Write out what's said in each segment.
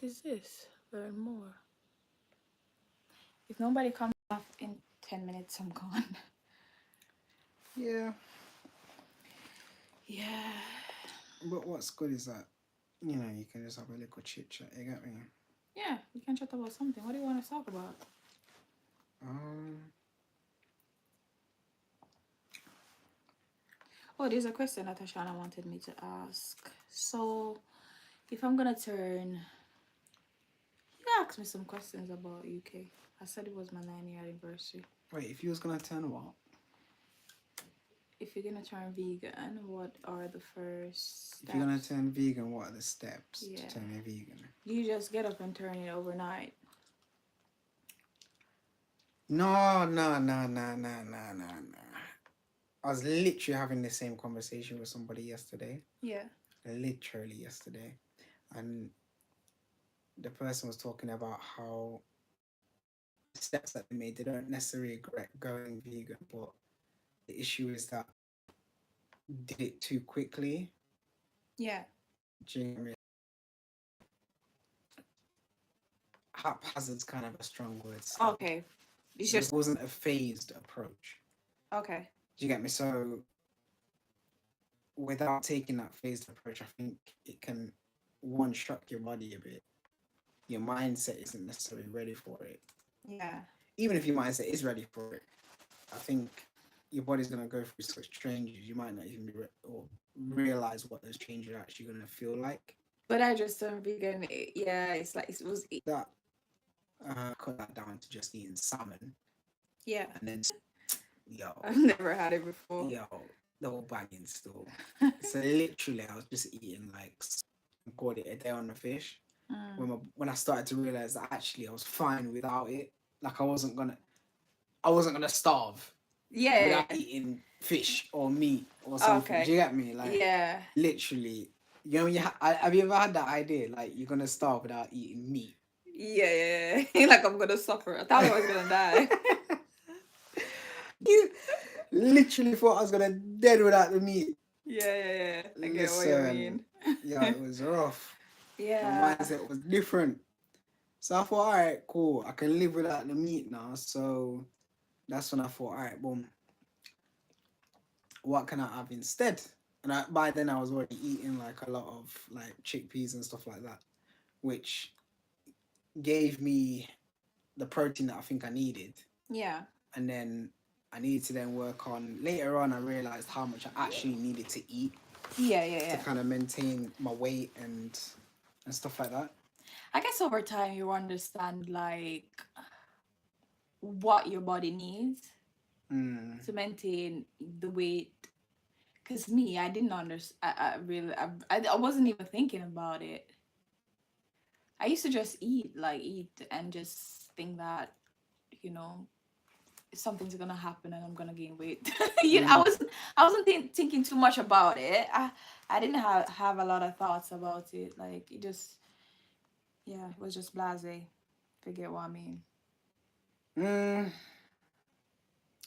is this? Learn more. If nobody comes off in 10 minutes, I'm gone. Yeah. Yeah. But what's good is that, you can just have a little chit chat. You get me? Yeah, we can chat about something. What do you want to talk about? Um, Oh, there's a question that Ashana wanted me to ask. So, if I'm gonna turn, you asked me some questions about UK. I said it was my 9-year anniversary. wait, if you was gonna turn what? If you're gonna turn vegan, what are the first If you're gonna steps? turn vegan, what are the steps to Yeah. turning vegan? You just get up and turn it overnight. No, no, no, no, no, no, no, no. I was literally having the same conversation with somebody yesterday. Yeah. Literally yesterday. And the person was talking about how the steps that they made, they don't necessarily regret going vegan, but the issue is that did it too quickly. Yeah. Do you get me? Haphazard's kind of a strong word. So Okay. It's it just wasn't a phased approach. okay. Do you get me? So without taking that phased approach, I think it can one shock your body a bit. Your mindset isn't necessarily ready for it. Yeah. Even if your mindset is ready for it, I think your body's gonna go through such changes. You might not even or realize what those changes are actually gonna feel like. But I just turned vegan. Yeah, it's like it was. That cut that down to just eating salmon, Yeah. and then yo, I've never had it before. yo, the whole banging still. So literally, I was just eating like and called it a day on the fish. When I started to realize that actually I was fine without it. Like I wasn't gonna starve Yeah. without eating fish or meat or something. Do Okay. you get me? Like Yeah. literally, have you ever had that idea? Like you're gonna starve without eating meat. Yeah, yeah. Like I'm gonna suffer. I thought I was gonna die. You literally thought I was gonna dead without the meat. Yeah, yeah, yeah. I get what you Listen, mean. yeah, it was rough. My Yeah. mindset was different. So I thought, all right, cool. I can live without the meat now. So that's when I thought, all right, boom. What can I have instead? And by then I was already eating like a lot of like chickpeas and stuff like that, which gave me the protein that I think I needed. Yeah. And then I needed to then work on later on. I realized how much I actually needed to eat Yeah, yeah, to yeah. kind of maintain my weight and stuff like that. I guess over time you understand like what your body needs Mm. to maintain the weight. Cause me, I didn't understand. I really, I wasn't even thinking about it. I used to just eat, and just think that, you know, something's gonna happen and I'm gonna gain weight. Mm. I wasn't thinking too much about it. I didn't have a lot of thoughts about it. Like it just, yeah, it was just blasé. Forget what I mean. Mm.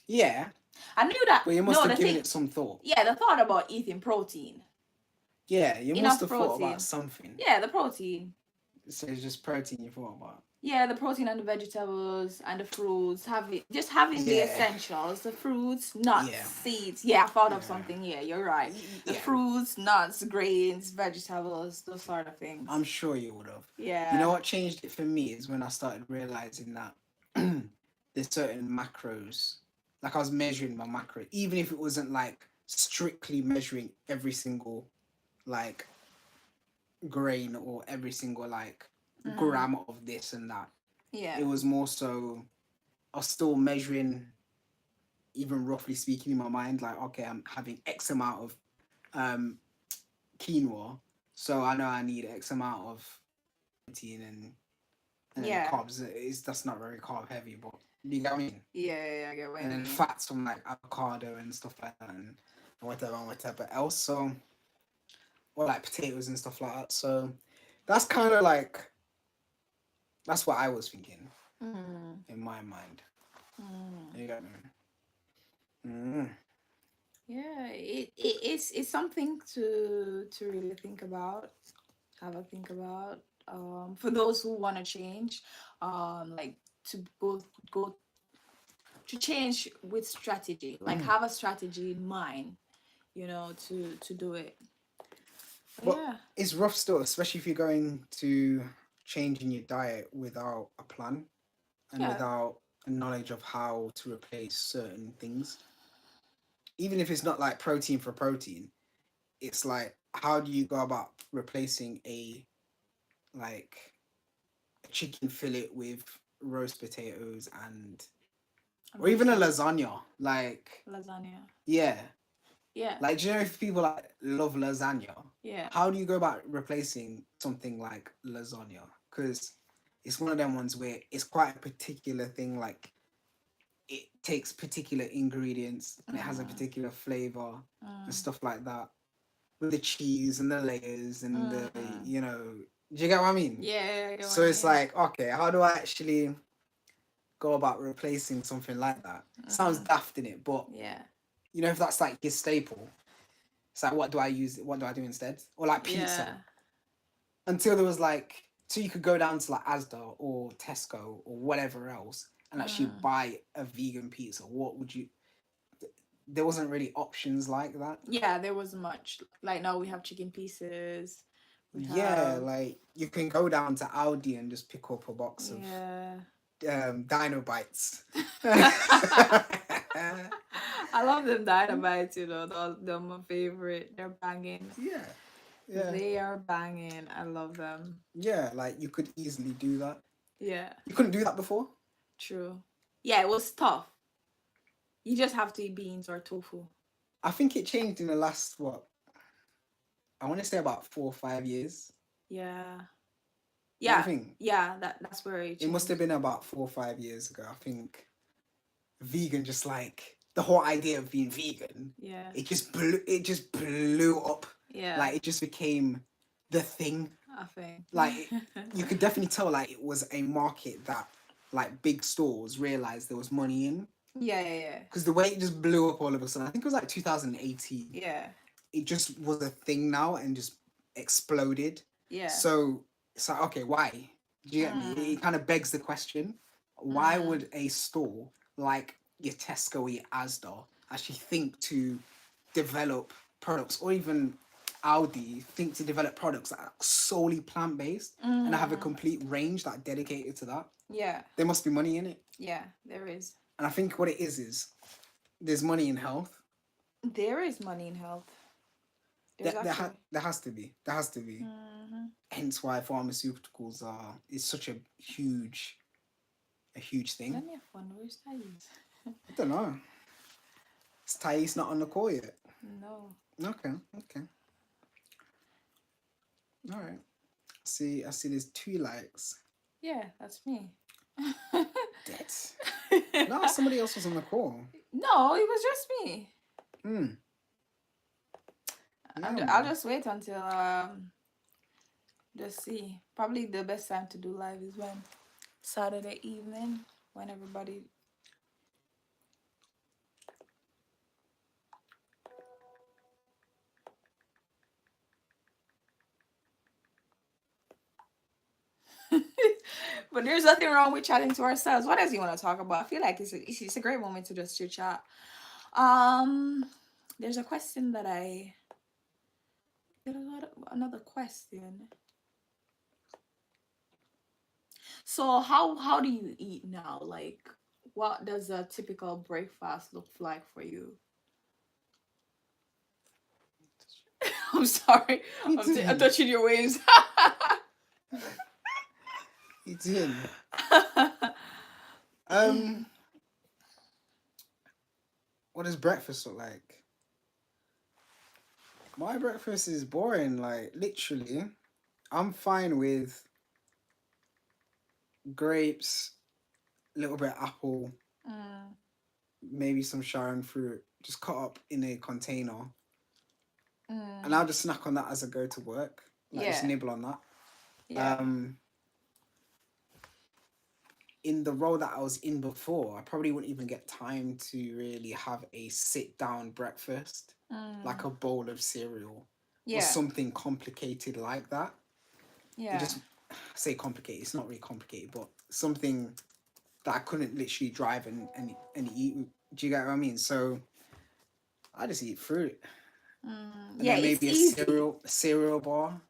Yeah, I knew that. but you must No, have the given thing, it some thought. yeah, the thought about eating protein, Yeah, you must enough have thought about protein. something. Yeah, the protein. So it's just protein you thought about. Yeah, the protein and the vegetables and the fruits, having the Yeah, essentials, the fruits, nuts, yeah, seeds. Yeah, I thought of yeah, something. Yeah, you're right. The yeah. fruits, nuts, grains, vegetables, those sort of I'm things. sure you would have. You know Yeah. what changed it for me is when I started realizing that there's certain macros. Like I was measuring my macro, even if it wasn't like strictly measuring every single like grain or every single like Mm. gram of this and that. Yeah. It was more so I was still measuring, even roughly speaking in my mind, like okay, I'm having X amount of um quinoa, so I know I need X amount of protein and then Yeah. carbs is that's not very carb heavy, but you get what I mean. Yeah, yeah, I get what you And then mean. fats from like avocado and stuff like that, and whatever else. So or like potatoes and stuff like that. So that's kind of like that's what I was thinking Mm. in my mind. Mm. You get me? Mm. Yeah, it's something to really think about, have a think about. for those who want to change, like to go to change with strategy, like Mm. have a strategy in mind, to do it. But But yeah, it's rough still, especially if you're going to changing your diet without a plan and yeah, without a knowledge of how to replace certain things. Even if it's not like protein for protein, it's like how do you go about replacing like a chicken fillet with roast potatoes and or even a amazing lasagna? Like lasagna. yeah, Yeah, like do you know if people like love lasagna? yeah. How do you go about replacing something like lasagna? Because it's one of them ones where it's quite a particular thing. Like it takes particular ingredients and it has a Mm, particular flavor and mm, stuff like that with the cheese and the layers and the mm. do you get what I mean? Yeah, I get what So you it's mean. like okay, how do I actually go about replacing something like that? Sounds Mm, daft in it, but yeah, if that's like your staple, it's like what do I use? What do I do instead? Or like pizza. yeah. Until there was like so you could go down to like Asda or Tesco or whatever else and actually Mm. buy a vegan pizza. What would you? There wasn't really options like that. Yeah, there wasn't much. Like now we have chicken pieces. We Yeah, have like you can go down to Aldi and just pick up a box of yeah. Dino Bites. I love them dynamites, they're my favorite. They're banging. Yeah, yeah, They are banging. I love them. yeah. Like you could easily do that. Yeah, You couldn't do that before. true. Yeah, it was tough. You just have to eat beans or tofu. I think it changed in the last what I want to say about 4 or 5 years. Yeah. Don't you Yeah. think? Yeah, that's where it It must have changed. been about 4 or 5 years ago. I think vegan just like the whole idea of being vegan, Yeah. it just blew up. Yeah, Like it just became the thing. I think. Like you could definitely tell like it was a market that like big stores realized there was money in Yeah, yeah, yeah. because the way it just blew up all of a sudden. I think it was like 2018. Yeah. It just was a thing now and just exploded. Yeah. So it's like okay, why? Do you get me? Mm, It kind of begs the question: why mm, would a store like your Tesco or your Asda actually think to develop products, or even Aldi think to develop products that are solely plant based and have a mm. complete range that are dedicated to that? Yeah. There must be money in it, Yeah, there is. and I think what it is there's money in health. There is money in health. There's actually. There has to be. Hmm. Hence why pharmaceuticals are is such a huge thing. Let me have fun. Where's Thais? I don't know. Is Thais not on the call yet? No. Okay, okay, all right. I see. There's 2 likes. Yeah, that's me. Dead. No, somebody else was on the call. No, it was just me. Hmm. Yeah, I'll man. just wait until just see. Probably the best time to do live is when Saturday evening when everybody. But there's nothing wrong with chatting to ourselves. What else you want to talk about? I feel like it's a great moment to just chit chat. Um, there's a question that I there's another question. So how do you eat now? Like, what does a typical breakfast look like for you? I'm sorry, You I'm did. touching your waves. You did. Um, what does breakfast look like? My breakfast is boring. Like literally, I'm fine with grapes, a little bit of apple, Mm, maybe some Sharon fruit, just cut up in a container, and mm, I'll just snack on that as I go to work. Like just yeah, nibble on that. yeah, Um, in the role that I was in before, I probably wouldn't even get time to really have a sit down breakfast, like mm, a bowl of cereal or yeah, something complicated like that. It yeah, just say complicated. It's not really complicated, but something that I couldn't literally drive and eat. Do you get what I mean? So I just eat fruit, and Yeah, then it's maybe easy. a cereal bar.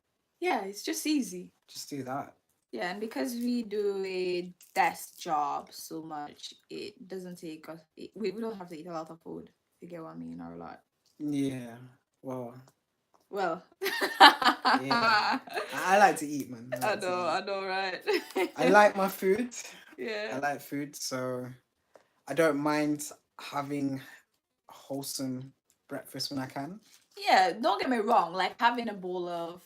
Yeah, it's just easy. Just do that. Yeah, and because we do a desk job so much, it doesn't take us. We don't have to eat a lot of food. If you get what I mean, or a lot. Yeah. Well, Well, yeah. I like to eat, man. I like to eat. I know, right? I like my food. I Yeah. like food, so I don't mind having wholesome breakfast when I can. Yeah, don't get me wrong. Like having a bowl of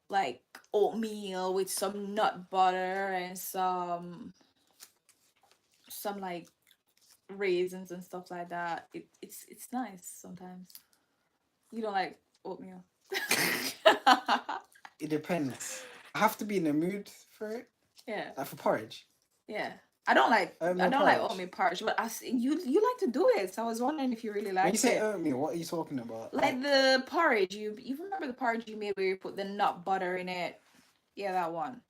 like oatmeal with some nut butter and some like raisins and stuff like that. It's nice sometimes. You don't like oatmeal. It depends. I have to be in the mood for it, Yeah, like for porridge. yeah. I Oatmeal don't like porridge. oatmeal porridge, but you like to do it. So I was wondering if you really When you liked say it. oatmeal, what are you talking about? Like the porridge, you remember the porridge you made where you put the nut butter in it? Yeah, that one.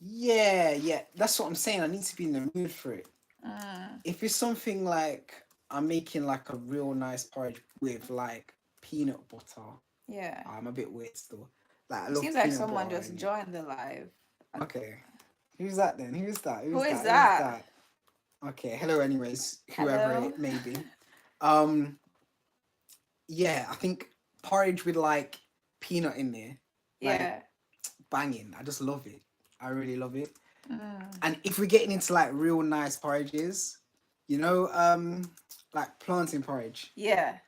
Yeah. That's what I'm saying. I need to be in the mood for it. Mm, If it's something like I'm making like a real nice porridge with like peanut butter, yeah. I'm a bit weird still. Like I It love seems like peanut someone butter just in it. joined the live. Okay. Who's that then? Who's that? Who Who's is that? Who's that? that? Okay. Hello anyways, whoever Hello? it may be. Um yeah, I think porridge with like peanut in there, like Yeah. banging. I just love it. I really love it. Mm, And if we're getting into like real nice porridges, you know, like plantain porridge. yeah.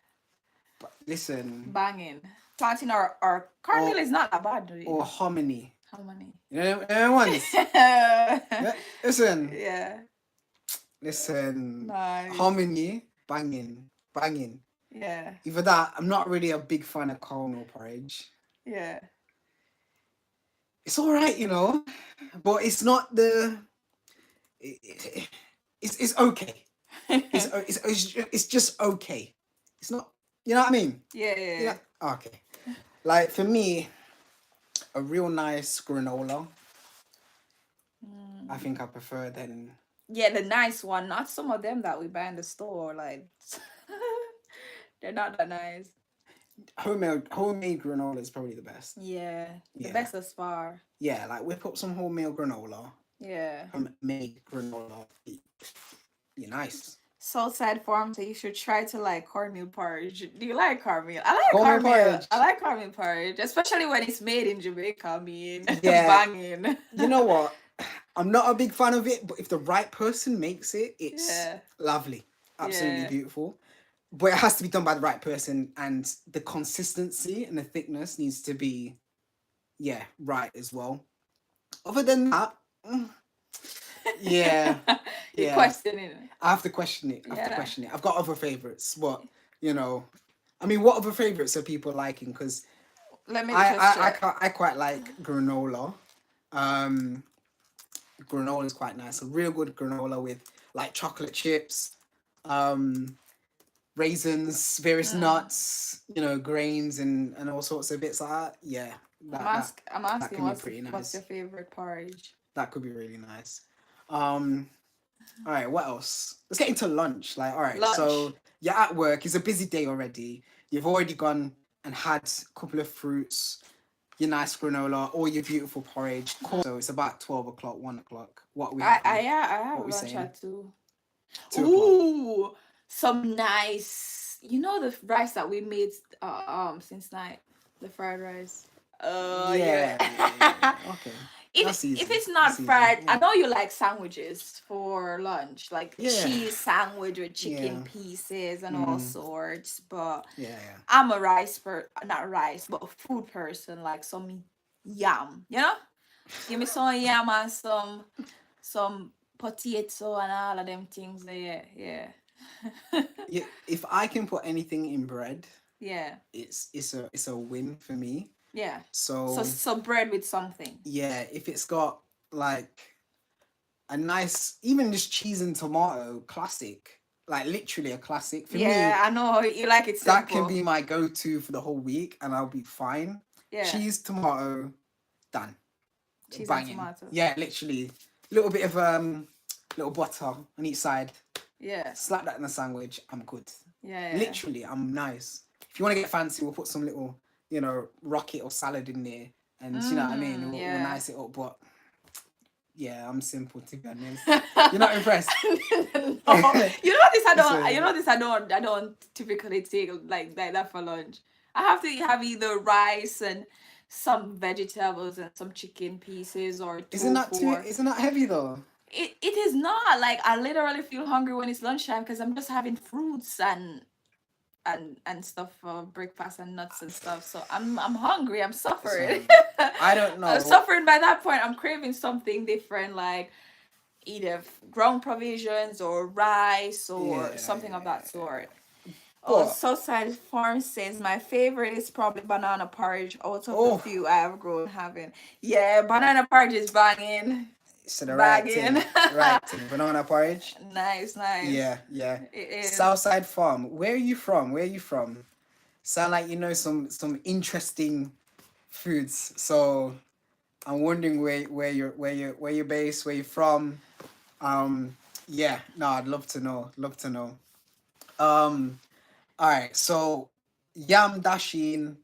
But listen, Banging. Planting or cornmeal or is not that bad, do you? or hominy. How many? You know them ones. Yeah, listen, Yeah. listen. Nice. Hominy, banging, banging. Yeah. Either that, I'm not really a big fan of cornmeal porridge. Yeah. It's all right, but it's not the. It's okay. It's just okay. It's not. You know what I mean? Yeah, You yeah. know. Okay. Like for me, a real nice granola. I Mm. think I prefer than Yeah, the nice one, not some of them that we buy in the store. Like, they're not that nice. homemade granola is probably the best. Yeah, the Yeah. best as far. Yeah, like whip up some wholemeal granola, Yeah. homemade granola. You're nice. Southside Farm, so you should try to like cornmeal porridge. Do you like cornmeal? I like Cornmeal cornmeal. porridge. I like cornmeal porridge, especially when it's made in Jamaica. I mean, Yeah. banging. You know what? I'm not a big fan of it, but if the right person makes it, it's Yeah, lovely. Absolutely yeah. beautiful. But it has to be done by the right person, and the consistency and the thickness needs to be, yeah, right as well. Other than that, yeah, You're yeah. questioning it. I have to question it. I have to Yeah. question it. I've got other favorites, but I mean, what other favorites are people liking? Because Let me I, just I, I, check. ca- I quite like granola. Um, Granola is quite nice. A real good granola with like chocolate chips, um, raisins, various Mm. nuts, grains and all sorts of bits like that. Yeah, I'm that asking can be pretty what's your nice. favorite porridge? That could be really nice. Um, all right, what else? Let's get into lunch. Like, all right, Lunch. so you're at work. It's a busy day already. You've already gone and had a couple of fruits, your nice granola, or your beautiful porridge. Cool. So it's about 12 o'clock, 1 o'clock. What are we having? Yeah, I What have are we lunch saying? at 2. 2 o'clock. Ooh, some nice. You know the rice that we made since night, the fried rice. Yeah, yeah, yeah, Yeah. yeah. Okay, If it's not That's easy. fried, I Yeah, know you like sandwiches for lunch, like yeah, cheese sandwich with chicken yeah. pieces and all Mm, sorts. But yeah, yeah. I'm a rice not rice, but a food person, like some yam. Give me some yam and some potato and all of them things there. Yeah. Yeah. If I can put anything in bread, Yeah. it's a win for me. Yeah. So So so bread with something. yeah, if it's got like a nice, even just cheese and tomato, classic, like literally a classic for me. Yeah, I know you like it That can simple. be my go-to for the whole week, and I'll be fine. Yeah. cheese, tomato, done. Cheese and Banging. tomato. Yeah, literally. Little bit of little butter on each side. Yeah. Slap that in the sandwich. I'm good. Yeah. Yeah. Literally, I'm nice. If you want to get fancy, we'll put some little, rocket or salad in there, and you know what I mean. We'll Yeah. nice it up. But yeah, I'm simple to be honest. You're not impressed. No. You know this I don't So, you know this I don't typically take like that for lunch. I have to have either rice and some vegetables and some chicken pieces or tofu or isn't that heavy though? it is not like I literally feel hungry when it's lunchtime because I'm just having fruits and stuff for breakfast and nuts and stuff. So I'm hungry. I'm suffering. So, I don't I'm know. suffering by that point. I'm craving something different, like either ground provisions or rice or Yeah, something of that sort. Oh, but Southside Farm says my favorite is probably banana porridge out of the oh, few I have grown having. Yeah, banana porridge is banging. so the right Bagging. thing, right thing. Banana porridge. Nice, nice. Yeah, yeah. It is. Southside Farm. Where are you from? Where are you from? Sound like you know some interesting foods. So I'm wondering where you're based, where you're from. Yeah, no, I'd love to know. Love to know. All right. So yam dasheen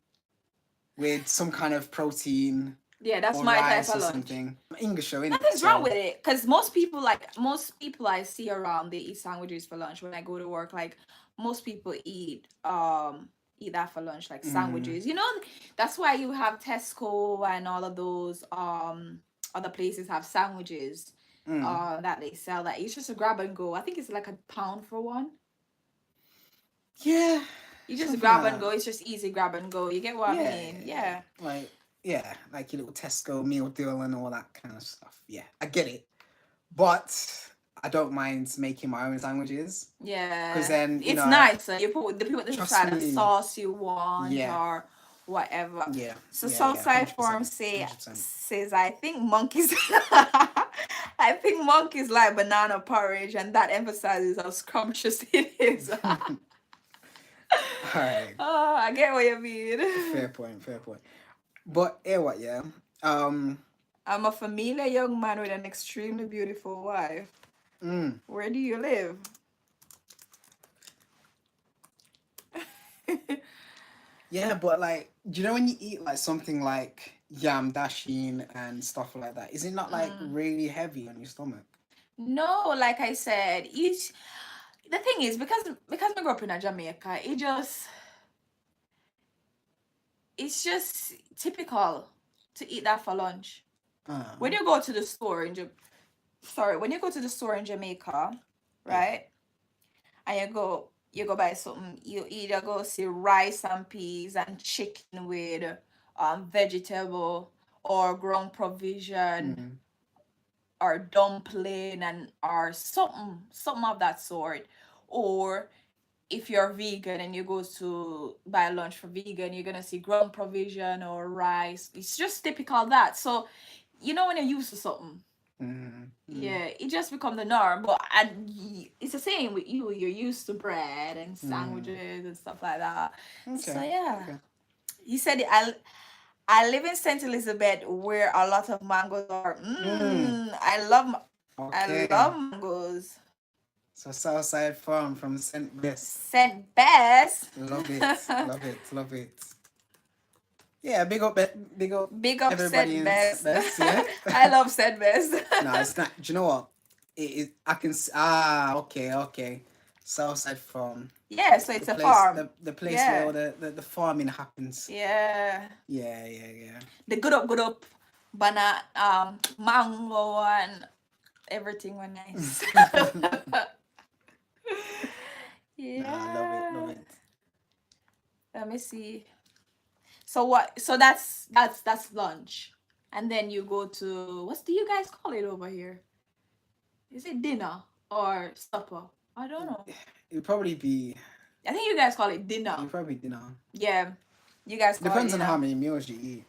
with some kind of protein Yeah, that's or my type rice of or lunch. something. English show, innit? Nothing's wrong So with it, because most people I see around they eat sandwiches for lunch when I go to work. Like most people eat that for lunch, like sandwiches. You know, that's why you have Tesco and all of those other places have sandwiches that they sell that it's just a grab and go. I think it's like £1 for one. yeah, You just something grab like and that. go. It's just easy grab and go. You get what I Yeah, mean? Yeah. like like your little Tesco meal deal and all that kind of stuff. Yeah, I get it, but I don't mind making my own sandwiches because Yeah, then it's nice. You put the trust side of me. sauce you want Yeah, or whatever. yeah, So yeah, Southside 100%, Farm hundred percent. says I think monkeys I think monkeys like banana porridge and that emphasizes how scrumptious it is. All right, Oh, I get what you mean. fair point, fair point. But what? Yeah, um, I'm a familiar young man with an extremely beautiful wife. Where do you live? yeah, but like, do you know when you eat like something like yam dasheen and stuff like that? Is it not like really heavy on your stomach? No, like I said, each the thing is because I grew up in Jamaica, it's just typical to eat that for lunch. When you go to the store when you go to the store in Jamaica, right? And you go buy something, you either go see rice and peas and chicken with vegetable or ground provision or dumpling and or something of that sort. Or if you're vegan and you go to buy lunch for vegan, you're gonna see ground provision or rice. It's just typical that. So when you're used to something, yeah, it just become the norm. But it's the same with you. You're used to bread and sandwiches and stuff like that. So Okay, yeah, okay, he said I live in Saint Elizabeth where a lot of mangoes are. I okay. love mangoes. So Southside Farm from Saint Best. Saint Best. Love it, love it, love it. Yeah, big up Big up everybody Saint in Saint Best. Best. Yeah. I love Saint Best. No, it's not. Do you know what? I can. Okay, okay. Southside Farm. Yeah, so The it's a place, farm. the place where Yeah. all the farming happens. Yeah. Yeah, yeah, yeah. The good up banana mango and everything was nice. Nah, I love it, love Yeah. it. Let me see. So that's lunch. And then you go to what do you guys call it over here? Is it dinner or supper? I don't know. It'd probably be. I think you guys call it dinner. You probably dinner. Yeah. You guys call Depends it on dinner. how many meals you eat.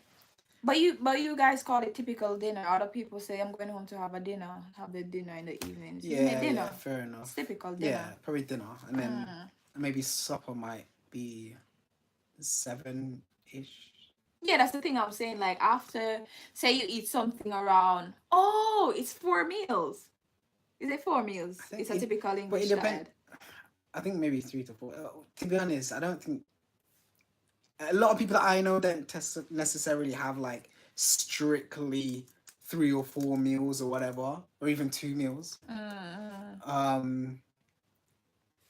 But you guys call it typical dinner. Other people say I'm going home to have the dinner in the evenings. Isn't it Yeah, dinner? yeah, fair enough. It's typical dinner. Yeah, probably dinner, and then maybe supper might be 7-ish. Yeah, that's the thing I'm saying. Like after, say you eat something around, oh, it's 4 meals. Is it 4 meals? I think It's a it, typical but it English depends. diet. I think maybe 3 to 4. To be honest, I don't think a lot of people that I know don't necessarily have like strictly 3 or 4 meals or whatever, or even 2 meals. Mm, Um,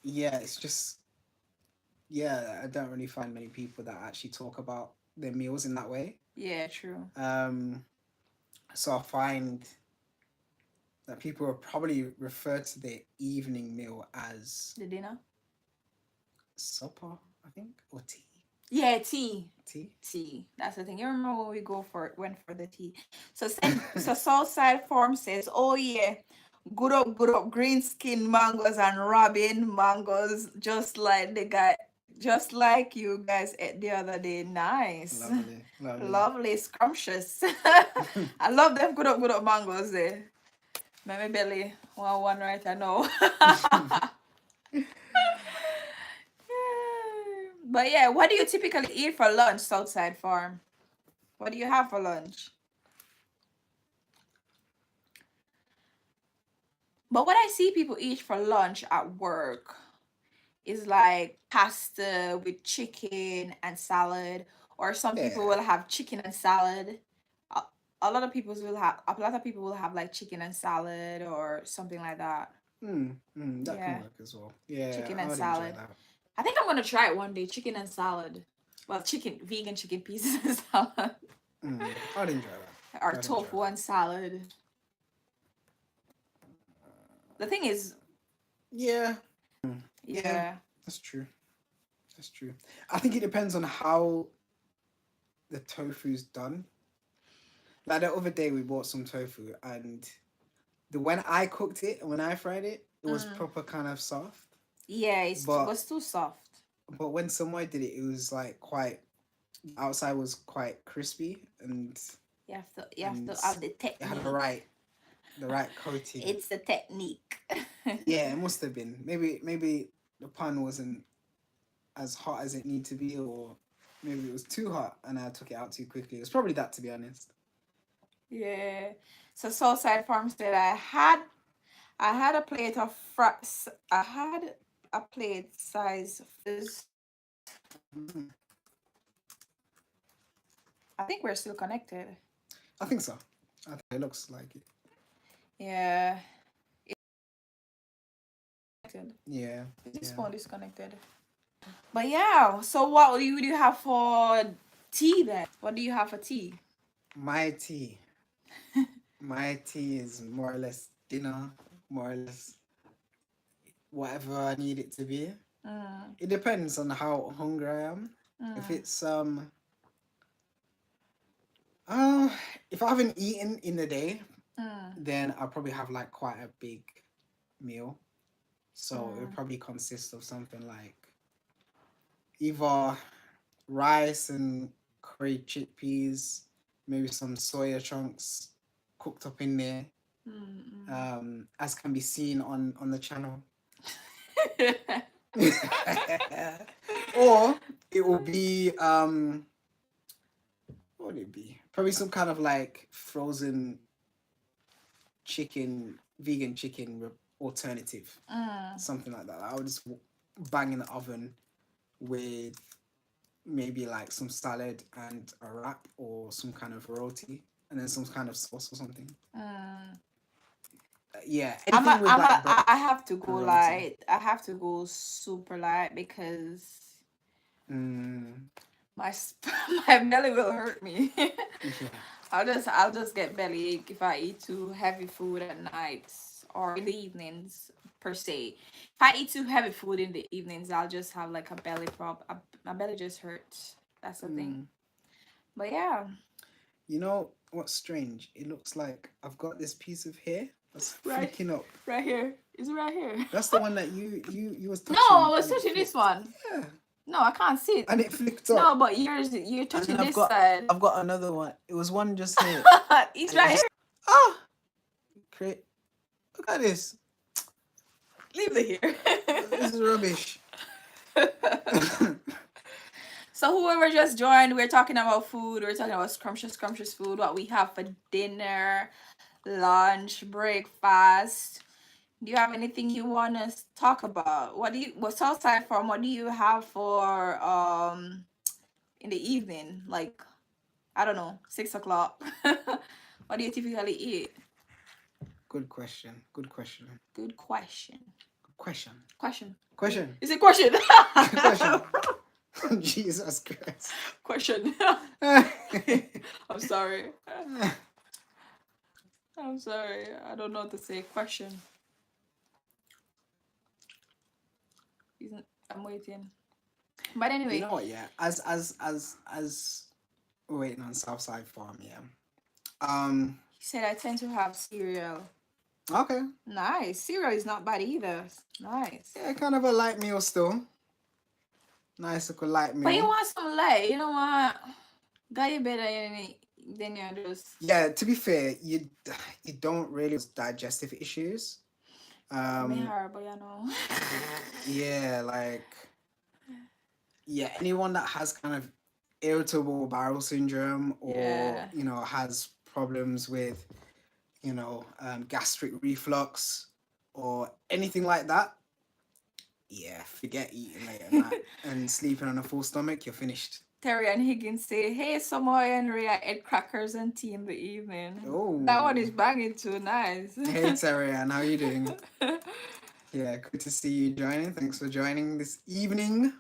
yeah, it's just yeah, I don't really find many people that actually talk about their meals in that way. yeah, true. Um, so I find that people will probably refer to their evening meal as The dinner. supper, I think, or tea. Yeah, tea. Tea. Tea. That's the thing. You remember when we went for the tea. So Southside Farm says, oh yeah, good up, green skin mangoes and robin mangoes, just like you guys ate the other day. Nice. Lovely, lovely. Lovely, scrumptious. I love them good up mangoes there. My belly, one right I know. But yeah, what do you typically eat for lunch, Southside Farm? What do you have for lunch? But what I see people eat for lunch at work is like pasta with chicken and salad, or some people Yeah. will have chicken and salad. A, a lot of people will have like chicken and salad or something like that. That can Yeah, work as well. Yeah, chicken I and would enjoy salad. that. I think I'm gonna try it one day. Chicken and salad. Well, vegan chicken pieces and salad, I'd enjoy that. or I'd enjoy tofu that. and salad. The thing is, Yeah, yeah, yeah. that's true. That's true. I think it depends on how the tofu's done. Like the other day, we bought some tofu, and the when I cooked it and when I fried it, it was Mm. proper kind of soft. Yeah, it But was too soft. when someone did it, it was like quite outside was quite crispy You have to and have the it had technique. the right coating. It's the technique. Yeah, it must have been. Maybe the pan wasn't as hot as it needed to be, or maybe it was too hot and I took it out too quickly. It was probably that, to be honest. Yeah. So Southside Farm said I had a plate of I had a plate size fizz. Mhm. I think we're still connected. I think so. I think it looks like it. Yeah. Connected. Yeah, Is this yeah. phone disconnected? But yeah, so what do you have for tea then? What do you have for tea? My tea. My tea is more or less dinner, more or less whatever I need it to be. Mm, It depends on how hungry I am. If mm, it's uh if I haven't eaten in the day, mm, then I'll probably have like quite a big meal. So it would mm. probably consist of something like either rice and curry chickpeas, maybe some soya chunks cooked up in there, Mm, as can be seen on the channel. mm. Or it will be what would it be? Probably some kind of like frozen chicken, vegan chicken alternative, Mm. something like that. I would just bang in the oven with maybe like some salad and a wrap or some kind of roti and then some kind of sauce or something. Mm. Yeah, I'm anything a, with I'm like a, bread I have to go and roti. light. I have to go super light because Mm, my my belly will hurt me. yeah. I'll just get belly ache if I eat too heavy food at nights or in the evenings per se. If I eat too heavy food in the evenings, I'll just have like a belly prop. My belly just hurts. That's the thing. Mm. But yeah, You know what's strange? It looks like I've got this piece of hair that's right, flicking up. right here. Is it right here? That's the one that you was No, I touching was and it touching this flicked. one. Yeah, No, I can't see it. and it flicked No, up. but you're And then touching this side. I've got another one. It was one just here, It's and it right just here. ah, great. Look at this. Leave it This here. is rubbish. So whoever just joined, we're talking about food. We're talking about scrumptious food. What we have for dinner, lunch, breakfast. Do you have anything you want to talk about? What's outside from? What do you have for in the evening? Like, I don't know, 6 o'clock. What do you typically eat? Good question. Good question. Good question. Good question. Question. Question. Is it question? Question. Jesus Christ. Question. I'm sorry. I'm sorry. I don't know what to say. Question. I'm waiting. But You anyway, know what? Yeah. As we're waiting on Southside Farm. Yeah. he said I tend to have cereal. Okay. Nice. Cereal is not bad either. Nice. Yeah, kind of a light meal still. Nice little light But you meal. want some light. You know what? Got you better than you just. Yeah. To be fair, you don't really have digestive issues. Me hard, but you know. Yeah, like yeah, anyone that has kind of irritable bowel syndrome or Yeah. has problems with gastric reflux or anything like that, yeah, forget eating late at night and sleeping on a full stomach. You're finished. Terry and Higgins say, "Hey, Samoa and Ria ate crackers and tea in the evening." That one Oh, is banging too. Nice. hey Terry, and how you doing? Yeah, good to see you joining. Thanks for joining this evening.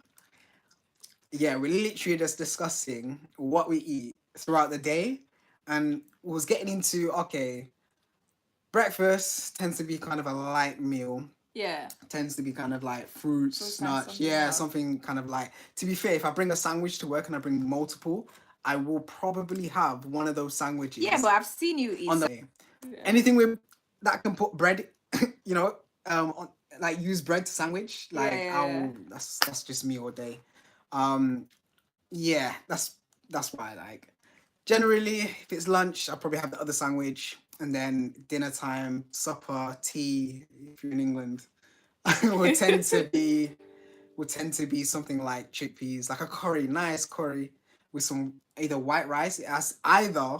Yeah, we're literally just discussing what we eat throughout the day, and was getting into okay, breakfast tends to be kind of a light meal. Yeah. Tends to be kind of like fruits, Fruits and nuts. something Yeah, else. something kind of like. To be fair, if I bring a sandwich to work and I bring multiple, I will probably have one of those sandwiches. Yeah, but I've seen you eat on the some. Yeah. anything with that can put bread, on, like use bread to sandwich. Like Yeah. I'll that's just me all day. Um, yeah, that's why I like. Generally, if it's lunch, I'll probably have the other sandwich, and then dinner time, supper, tea. If you're in England, would tend to be something like chickpeas, like a curry, nice curry with some either white rice. It has either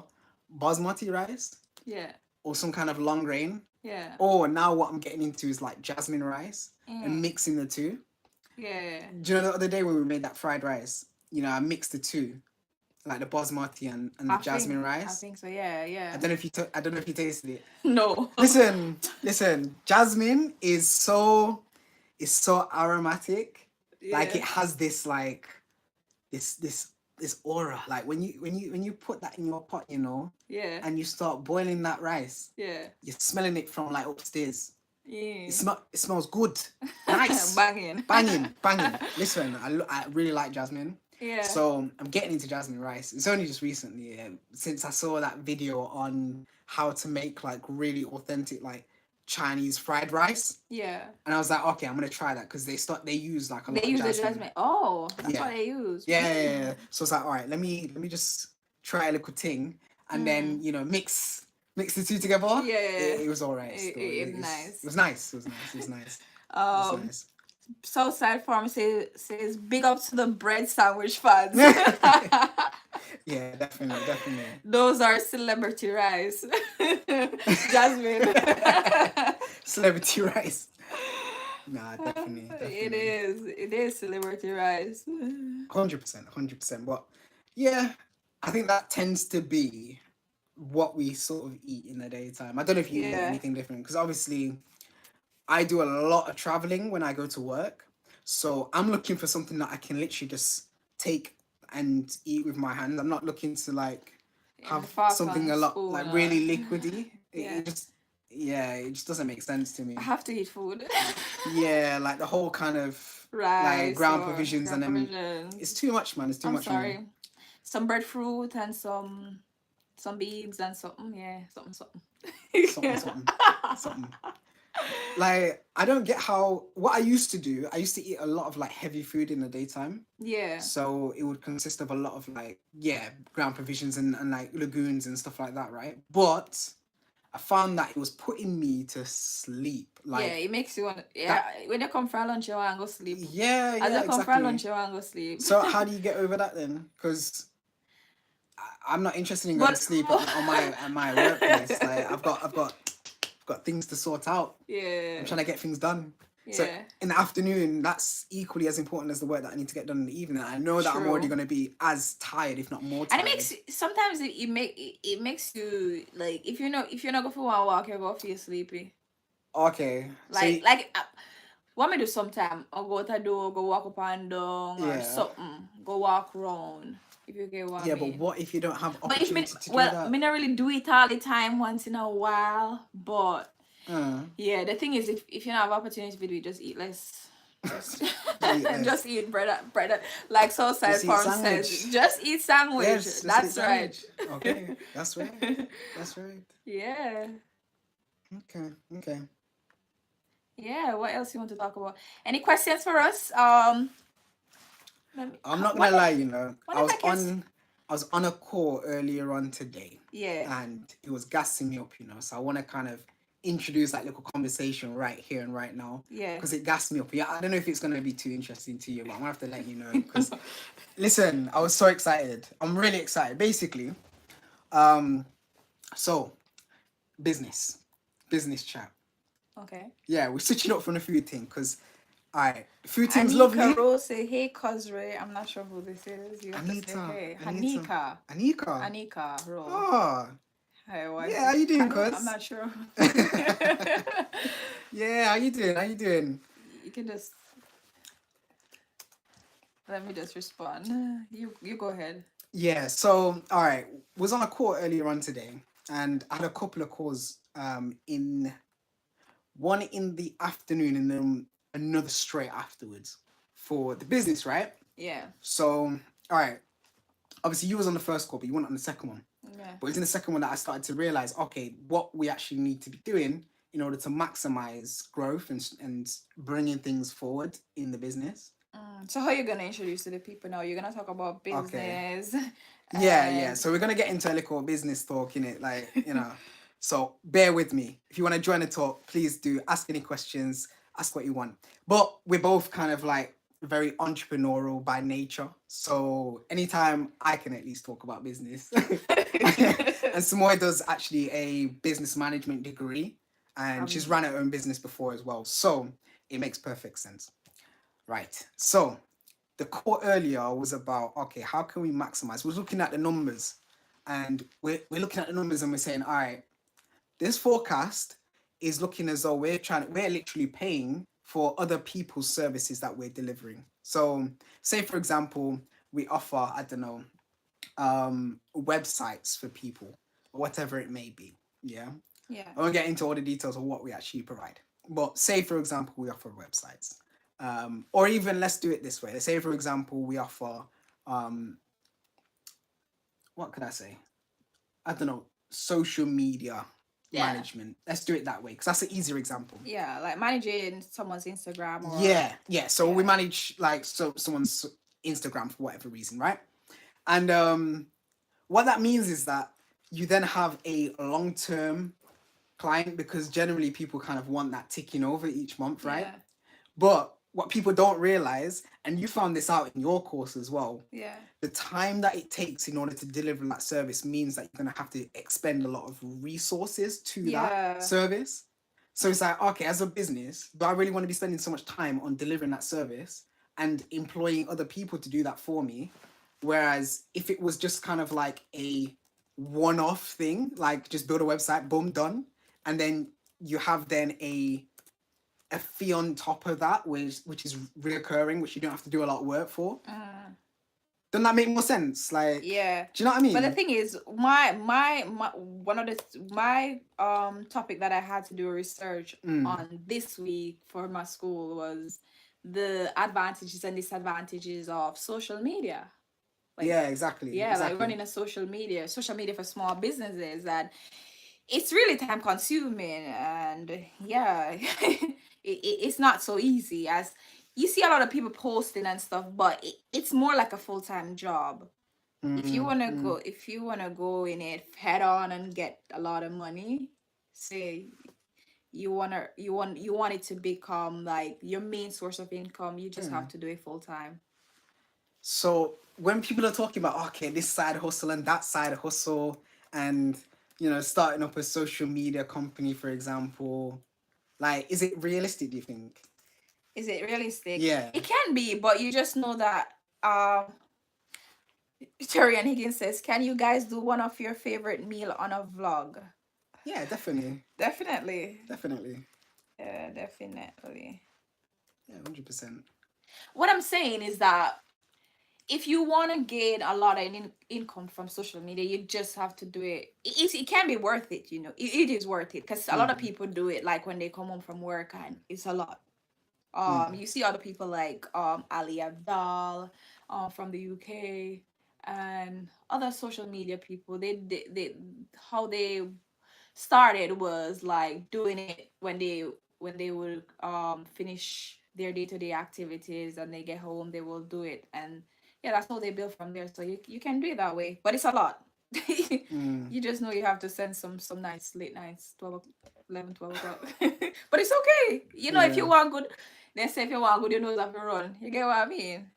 basmati rice Yeah. or some kind of long grain. Yeah. Or now what I'm getting into is like jasmine rice and Mm. mixing the two. Yeah. Do you know the other day when we made that fried rice? I mixed the two, like the basmati and the jasmine I rice. think so. Yeah. Yeah. I don't know if you tasted it. No. Listen. Jasmine is so aromatic. Like Yeah. it has this like this aura. Like when you put that in your pot, Yeah. and you start boiling that rice, Yeah. you're smelling it from like upstairs. Yeah. It smells good. Nice. Banging. Banging. Listen, I really like jasmine. Yeah. So I'm getting into jasmine rice. It's only just recently, since I saw that video on how to make like really authentic like Chinese fried rice, Yeah. and I was like, okay, I'm gonna try that because they use like a lot They of use the jasmine. jasmine. Oh, that's Yeah. what they use. Yeah. So it's like, all right, let me just try a little thing, and then mix the two together. Yeah. It was all right. It's nice. It was nice. It was nice. It was nice. It was nice. Southside Farm says big up to the bread sandwich fans. Yeah, definitely. Those are celebrity rice. Jasmine. Celebrity rice. Nah, definitely. It is celebrity rice. 100%. But yeah, I think that tends to be what we sort of eat in the daytime. I don't know if you eat anything different, because obviously I do a lot of traveling when I go to work. So I'm looking for something that I can literally just take and eat with my hands. I'm not looking to like have something a lot like really liquidy. It just doesn't make sense to me. I have to eat food. Yeah, like the whole kind of rice, like ground provisions, and then it's too much, man. It's too much. Sorry. Some breadfruit and some beans and something. Yeah, something. Like I don't get how what I used to do. I used to eat a lot of like heavy food in the daytime. Yeah. So it would consist of a lot of like ground provisions and like lagoons and stuff like that, right? But I found that it was putting me to sleep. Yeah, Like it makes you want. that. Yeah, when you come for lunch, you want to go sleep. Yeah, As yeah, you come for exactly. lunch, you want to go sleep. So how do you get over that then? Because I'm not interested in going to But sleep at my workplace. Like I've got things to sort out. I'm yeah, trying to get things done. So yeah, in the afternoon, that's equally as important as the work that I need to get done in the evening. I know that I'm already true. going to be as tired, if not more And it tired. makes sometimes it makes you like if you're not going for one walk, you're going to feel sleepy. Okay, so What me do sometime? I'll go to do go walk up and down or yeah, something. Go walk around. If you get what I yeah, but mean. what if you don't have But if me opportunity to do well, that? me not really do it all the time once in a while. But Uh, yeah, the thing is if you don't have opportunity to do it, just eat less. Just just eat just less. eat bread like Southside Just eat Farm says. sandwich. Just eat sandwich. Yes, just eat That's right. sandwich. Okay, that's right. That's right. Yeah. Okay, okay. Yeah. What else you want to talk about? Any questions for us? Let me, I'm not gonna wonder, lie, you know, wonder if I can. I was on a call earlier on today, Yeah. and it was gassing me up, you know. So I want to kind of introduce that little conversation right here and right now Yeah. because it gassed me up. Yeah, I don't know if it's gonna be too interesting to you, but I'm gonna have to let you know because listen, I was so excited. I'm really excited. Basically, um, so business, business chat. Okay. Yeah, we're switching up from the food thing because, all right, food thing's Anika lovely. Rose say, hey, Cosray. I'm not sure who this is. You have to say, Anita, hey. Anita, Hanika. Anika. Anika Rose. Oh, Hey, what's yeah, how you doing, I'm cuz? not sure. Yeah, how you doing? How you doing? You can just, let me just respond. You go ahead. Yeah, so all right, was on a call earlier on today, and I had a couple of calls. In one in the afternoon, and then another straight afterwards for the business, right? Yeah. So, all right, obviously you was on the first call, but you weren't on the second one. Yeah. But it's in the second one that I started to realize, okay, what we actually need to be doing in order to maximize growth and bringing things forward in the business. So how you gonna introduce to the people now? You're gonna talk about Okay. business Yeah, yeah. and So we're gonna get into a little business talk in it, like, you know. So bear with me. If you want to join the talk, please do ask any questions, ask what you want. But we're both kind of like very entrepreneurial by nature. So anytime I can at least talk about business. And Samoy does actually a business management degree, and she's um run her own business before as well. So it makes perfect sense. Right. So the call earlier was about, okay, how can we maximize? We're looking at the numbers, and we're looking at the numbers and we're saying, all right, this forecast is looking as though we're literally paying for other people's services that we're delivering. So say for example, we offer, I don't know, websites for people, whatever it may be. Yeah. yeah. I won't get into all the details of what we actually provide. But say, for example, we offer websites. Or even let's do it this way. Let's say, for example, we offer, um, what could I say? I don't know, social media Yeah. management. Let's do it that way because that's an easier example. Yeah, like managing someone's Instagram or Yeah, yeah. So we yeah. manage like someone's Instagram for whatever reason, right? And what that means is that you then have a long-term client because generally people kind of want that ticking over each month, right? Yeah. But what people don't realize, and you found this out in your course as well, Yeah. the time that it takes in order to deliver that service means that you're going to have to expend a lot of resources to that Yeah. service. So it's like, okay, as a business, do I really want to be spending so much time on delivering that service and employing other people to do that for me? Whereas if it was just kind of like a one-off thing, like just build a website, boom, done, and then you have then a fee on top of that, which is reoccurring, which you don't have to do a lot of work for. Doesn't that make more sense? Like, Yeah. do you know what I But the mean? thing is, my one of the my topic that I had to do research Mm. on this week for my school was the advantages and disadvantages of social media. Like Yeah, exactly, yeah, like exactly. running a social media for small businesses, and it's really time consuming, and yeah, it's not so easy as you see a lot of people posting and stuff, but it's more like a full-time job. If you Mm, want to mm. go if you want to go in it head on and get a lot of money, say you want it to become like your main source of income, you just have Mm. to do it full time. So when people are talking about, okay, this side hustle and that side hustle, and starting up a social media company, for example, like, is it realistic? Do you think? Is it realistic? Yeah, It can be, but you just know that Torian Higgins says, can you guys do one of your favorite meal on a vlog? yeah, definitely, Definitely. definitely, Yeah, definitely. yeah, 100%. What I'm saying is that if you want to gain a lot of income from social media, you just have to do it. It can be worth it, it is worth it because a lot of Mm, people do it like when they come home from work and it's a lot. mm, You see other people like Ali Abdal from the UK and other social media people. They how they started was like doing it when they would finish their day-to-day activities and they get home, they will do it. And yeah, that's how they build from there. So you can do it that way, but it's a lot. mm. You just know you have to send some nights, late nights, 11, 12 o'clock. But it's okay, if Yeah. you want good. They say if you want good, you know have to run. You get what I mean?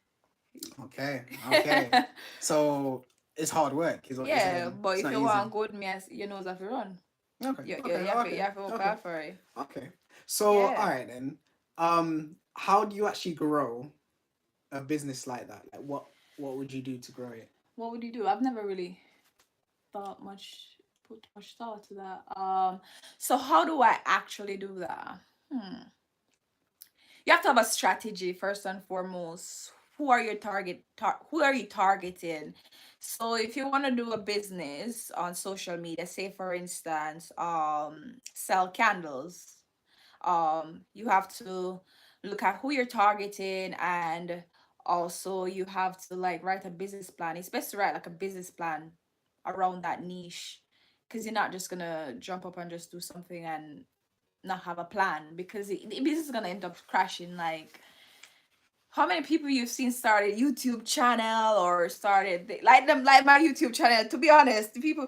Okay. Okay. So it's hard work, is what you're Yeah, saying. but It's if not you easy. want good, me, you know have to run. Okay. You, Okay. you have to you Okay. have to work Okay. hard for it. Okay. So, all Yeah. right then. How do you actually grow a business like that? Like, what would you do to grow it? What would you do? I've never really thought much, put much thought to that. So how do I actually do that? You have to have a strategy first and foremost. Who are you targeting? So if you want to do a business on social media, say for instance, sell candles, you have to look at who you're targeting, and also you have to like write a business plan. It's best to write like a business plan around that niche, because you're not just gonna jump up and just do something and not have a plan, because the business is gonna end up crashing. Like, how many people you've seen started YouTube channel or started like them, like my YouTube channel? To be honest, the people,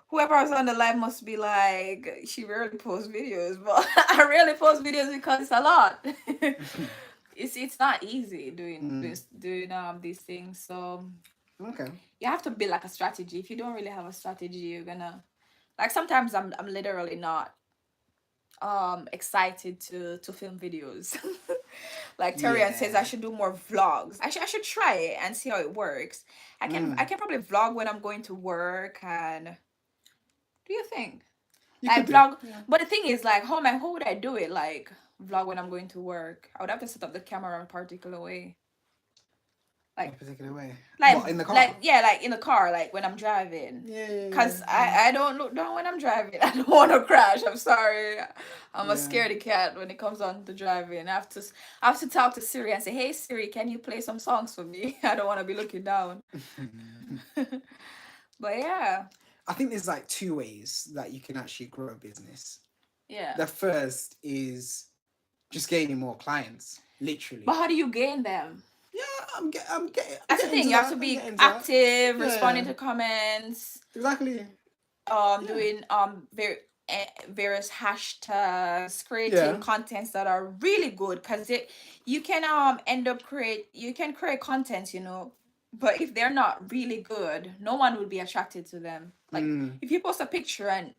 whoever was on the live must be like, she rarely posts videos, but I rarely post videos because it's a lot. It's not easy Mm, doing these things. So okay. you have to build like a strategy. If you don't really have a strategy, you're gonna, like, sometimes I'm literally not excited to film videos. Like Terian says, I Yeah. should do more vlogs. I should try it and see how it works. I Mm. can probably vlog when I'm going to work. And do you think You could like do. vlog? Yeah. But the thing is, like, how would I do it? Like, vlog when I'm going to work, I would have to set up the camera in a particular way. A Like, particular way. like What, in the like car? yeah, like in the car, like when I'm driving. Yeah. Yeah. Yeah. Cause Yeah. I don't look down when I'm driving. I don't want to crash. I'm sorry. I'm a Yeah. scaredy cat when it comes on to driving. I have to talk to Siri and say, "Hey Siri, can you play some songs for me?" I don't want to be looking down. But yeah, I think there's like two ways that you can actually grow a business. yeah. The first is just gaining more clients, But literally. how do you gain them? Yeah, I'm That's the getting thing. to You have that. to I'm be getting to that. active, responding Yeah, to comments, exactly. Yeah, doing various hashtags, creating yeah, contents that are really good, because you can end up create contents, but if they're not really good, no one will be attracted to them. Like, mm, if you post a picture and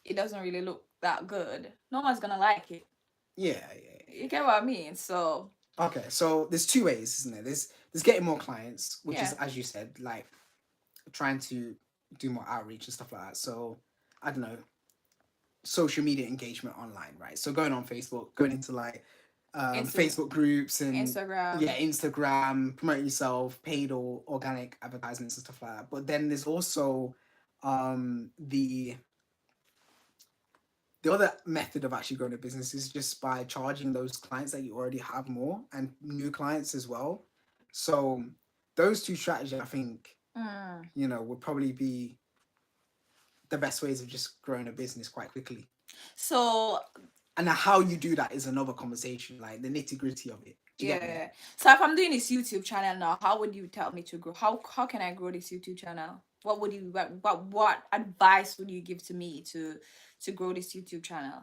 it doesn't really look that good, no one's gonna like it. yeah. You get what I mean? So Okay, so there's two ways, isn't there? There's getting more clients, which is, yeah. as you said, like trying to do more outreach and stuff like that. So I don't know, social media engagement online, right? So going on Facebook, going into like Insta Facebook groups and Instagram. yeah, Instagram, promoting yourself, paid or organic advertisements and stuff like that. But then there's also the other method of actually growing a business is just by charging those clients that you already have more and new clients as well. So those two strategies, I think, Mm. would probably be the best ways of just growing a business quite quickly. So And how you do that is another conversation, like the nitty gritty of it. Do you get me? yeah. So if I'm doing this YouTube channel now, how would you tell me to grow? How can I grow this YouTube channel? what would you what advice would you give to me to grow this YouTube channel?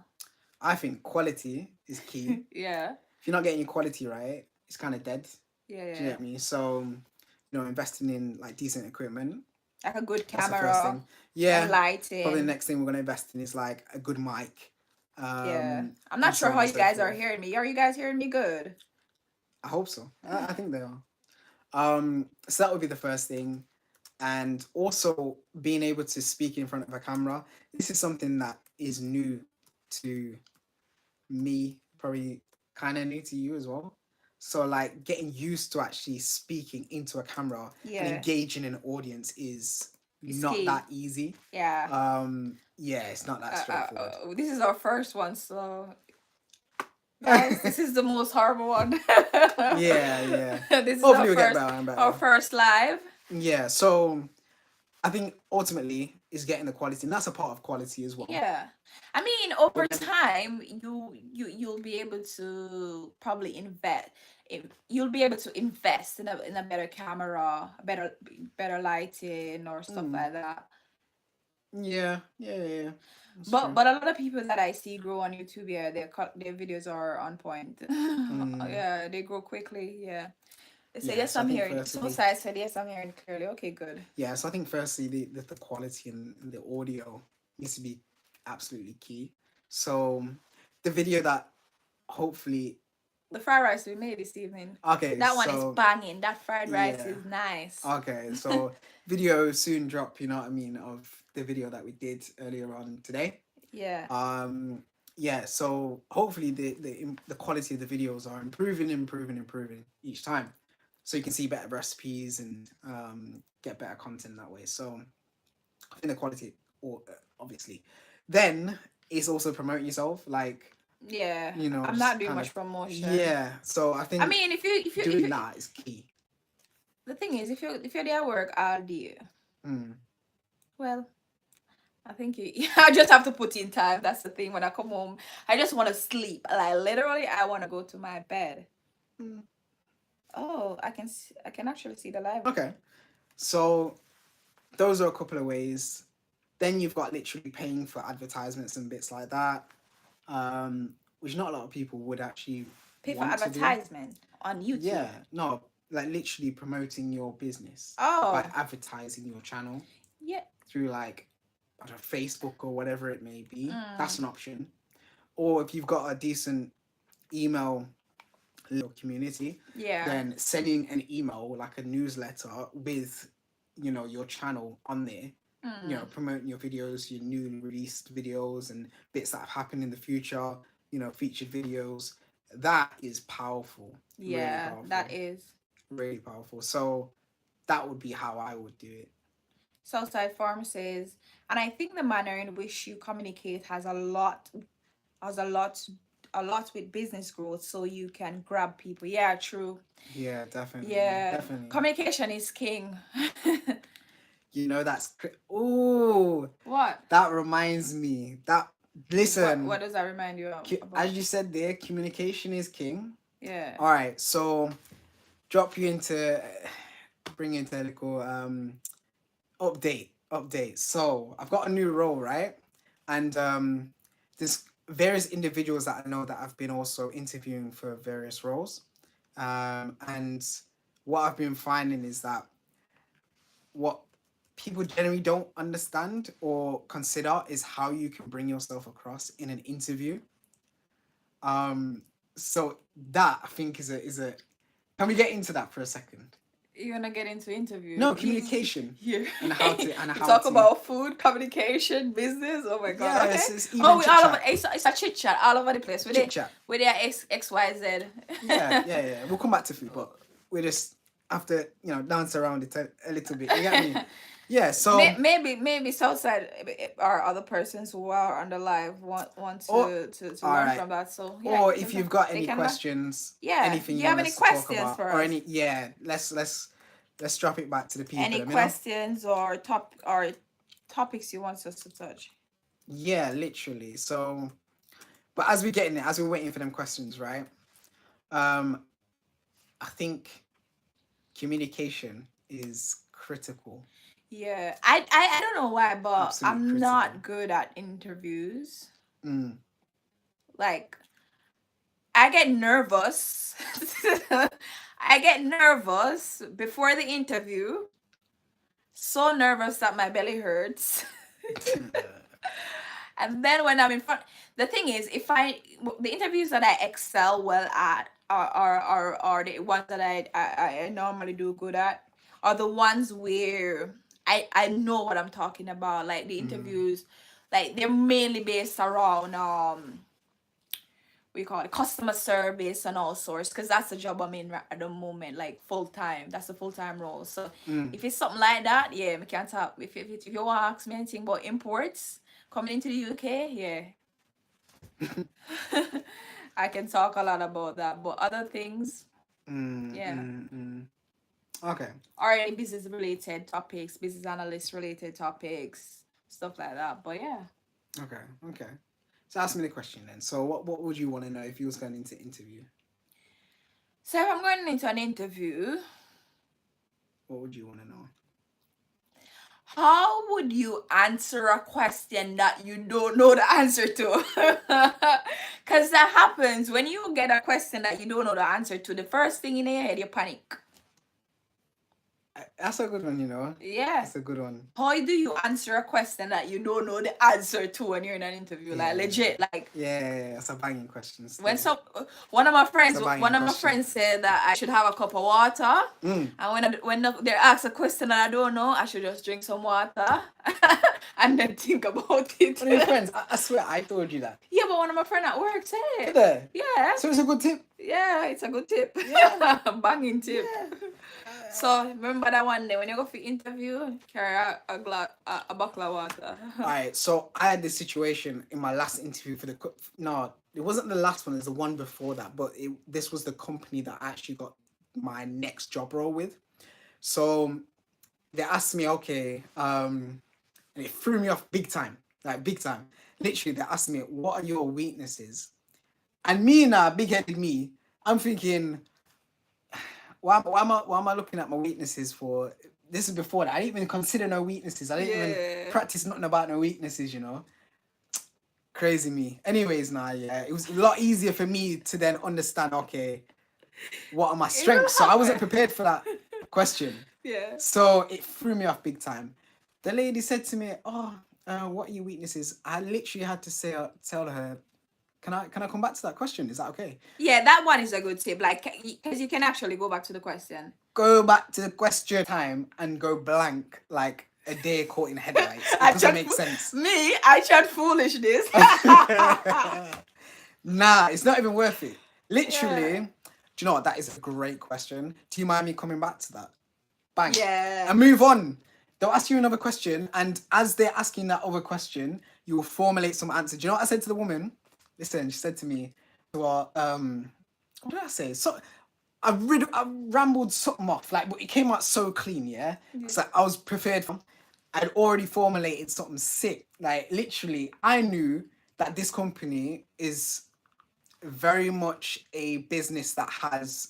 I think quality is key. Yeah. If you're not getting your quality right, it's kind of dead. Yeah, Do you yeah. get me? So, investing in like decent equipment. Like a good That's the first camera thing. and Yeah. Probably the lighting. next thing we're gonna invest in is like a good mic. Yeah. I'm And not so sure on how and you so guys are forth. hearing me. Are you guys hearing me good? I hope so. I think they are. So that would be the first thing. And also being able to speak in front of a camera. This is something that is new to me, probably kind of new to you as well. So like getting used to actually speaking into a camera and Yeah. engaging an audience is It's not key. that easy. Yeah. Yeah, it's not that straightforward. This is our first one, so guys, this is the most horrible one. Yeah, yeah. This is Hopefully we'll get better and our better. first live. Yeah, so I think ultimately is getting the quality, and that's a part of quality as well. Yeah. I mean, over But then, time, you'll be able to probably invest. You'll be able to invest in a better camera, better lighting or stuff mm, like that. yeah, that's But true. but a lot of people that I see grow on YouTube, yeah, their videos are on point. Mm, Yeah, they grow quickly. Yeah. They say yeah, yes, so I I'm think hearing. So firstly, sad said yes, I'm hearing clearly. Okay, good. yeah, so I think firstly the quality and the audio needs to be absolutely key. So the video that hopefully The fried rice we made this evening. okay, That one is so banging. That fried rice yeah, is nice. okay, so video soon drop, you know what I mean, of the video that we did earlier on today. Yeah. Um, yeah, so hopefully the quality of the videos are improving each time, so you can see better recipes and get better content that way. So I think the quality, or obviously, then it's also promoting yourself, like Yeah. I'm not just doing kind much of promotion. yeah. So I I think mean, if doing you that is key. the thing is, if you're there at work, I'll do you. Mm. Well, I think I just have to put in time. That's the thing. When I come home, I just want to sleep. Like literally, I want to go to my bed. Mm. Oh, I can actually see the live. Okay, so those are a couple of ways. Then you've got literally paying for advertisements and bits like that, which not a lot of people would actually Pay for want to do. advertisement on YouTube. Yeah, no, like literally promoting your business by Oh, advertising your channel yeah. through like I don't know, Facebook or whatever it may be. That's an Mm, option. Or if you've got a decent email little community, yeah. then sending an email like a newsletter with your channel on there, Mm, promoting your videos, your newly released videos and bits that have happened in the future, featured videos. That is powerful, really yeah, powerful, that is. really powerful. So that would be how I would do it. Southside Farm says, and I think the manner in which you communicate has a lot with business growth, so you can grab people. Yeah, true. Yeah, definitely, Yeah, definitely. communication is king. That's oh, What? that reminds me that What listen, does that remind you of, as about? you said there, communication is king. Yeah. All right, so drop you into bring into a little update. So I've got a new role, right? And there's various individuals that I know that I've been also interviewing for various roles. And what I've been finding is that what people generally don't understand or consider is how you can bring yourself across in an interview. Um, so that I think is a. Can we get into that for a second? You're gonna get into interview. No, communication You and how to and you how talk to. about food, communication, business. Oh my god. Okay. Yes, it's Oh, even we chit all over. chat, It's a chit chat all over the place. chit chat. With their X Y Z. Yeah. We'll come back to food, but we just have to dance around it a little bit. You get me? Yeah. So Maybe Southside or other persons who are on the live want or to all learn right. from that. So yeah, Or if you've got they any can learn. questions, Yeah. anything Do you you have want any us to talk questions about, for or us? any let's drop it back to the people. Any questions or topics you want us to touch? Yeah, literally. So, but as we get in it, as we're waiting for them questions, right? Um, I think communication is critical. Yeah, I don't know why, but Absolute I'm critical. not good at interviews. Mm. Like, I get nervous. I get nervous before the interview. So nervous that my belly hurts. And then when I'm in front, the thing is, the interviews that I excel well at are the ones that I normally do good at, are the ones where I know what I'm talking about. Like the Mm. interviews, like they're mainly based around we call it customer service and all sorts, because that's the job I'm in at the moment, like full time. That's a full time role. So Mm. if it's something like that, yeah, we can talk. If you want to ask me anything about imports coming into the UK, yeah, I can talk a lot about that. But other things, Mm, yeah, mm, mm. Okay. or any business related topics, business analyst related topics, stuff like that. But yeah. Okay. Okay. So ask me the question then. So what would you want to know if you was going into interview? So if I'm going into an interview, What would you want to know? how would you answer a question that you don't know the answer to? Because that happens when you get a question that you don't know the answer to. The first thing in your head, you panic. That's a good one, you know. Yeah. That's a good one. How do you answer a question that you don't know the answer to when you're in an interview? Like Yeah. legit, like Yeah. That's a banging question when still. some one of my It's friends a banging one of my question. friends said that I should have a cup of water, Mm. and they ask a question that I don't know, I should just drink some water and then think about it. One of your friends, I swear I told you that. Yeah, but one of my friends at work said Did it. I? Yeah, So it's a good tip. yeah, it's a good tip. Yeah. Banging tip. Yeah. So remember that one day when you go for interview, carry a bottle of water. All right. So I had this situation in my last interview for no, it wasn't the last one. It was the one before that. But this was the company that I actually got my next job role with. So they asked me, okay, and it threw me off big time, like big time. Literally, they asked me, what are your weaknesses? And me now, big-headed me, I'm thinking, why am I looking at my weaknesses for? This is before that. I didn't even consider no weaknesses. I didn't even Yeah. practice nothing about no weaknesses, you know. Crazy me. Anyways, now, yeah, it was a lot easier for me to then understand, okay, what are my It will strengths? So I wasn't happen. prepared for that question. Yeah. So it threw me off big time. The lady said to me, "Oh, what are your weaknesses?" I literally had to tell her, "Can I come back to that question? Is that okay?" Yeah, that one is a good tip. Like, because you can actually go back to the question. Go back to the question time and go blank like a deer caught in headlights. It I doesn't chat make sense. me. I chat foolishness. Nah, it's not even worth it. Literally, Yeah. do you know what? That is a great question. Do you mind me coming back to that? Bang. Yeah. And move on. They'll ask you another question, and as they're asking that other question, you will formulate some answer. Do you know what I said to the woman? Listen, she said to me, well, what did I say? So I rambled something off, like, but it came out so clean, yeah? Because I was prepared for. I'd already formulated something sick. Like, literally, I knew that this company is very much a business that has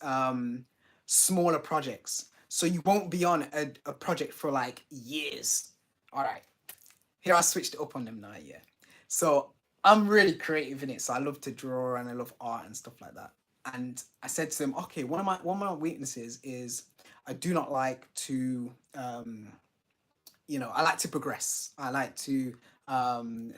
smaller projects. So you won't be on a project for like years. All right. Here I switched it up on them now, yeah. So I'm really creative in it. So I love to draw and I love art and stuff like that. And I said to them, okay, one of my weaknesses is I do not like to I like to progress. I like to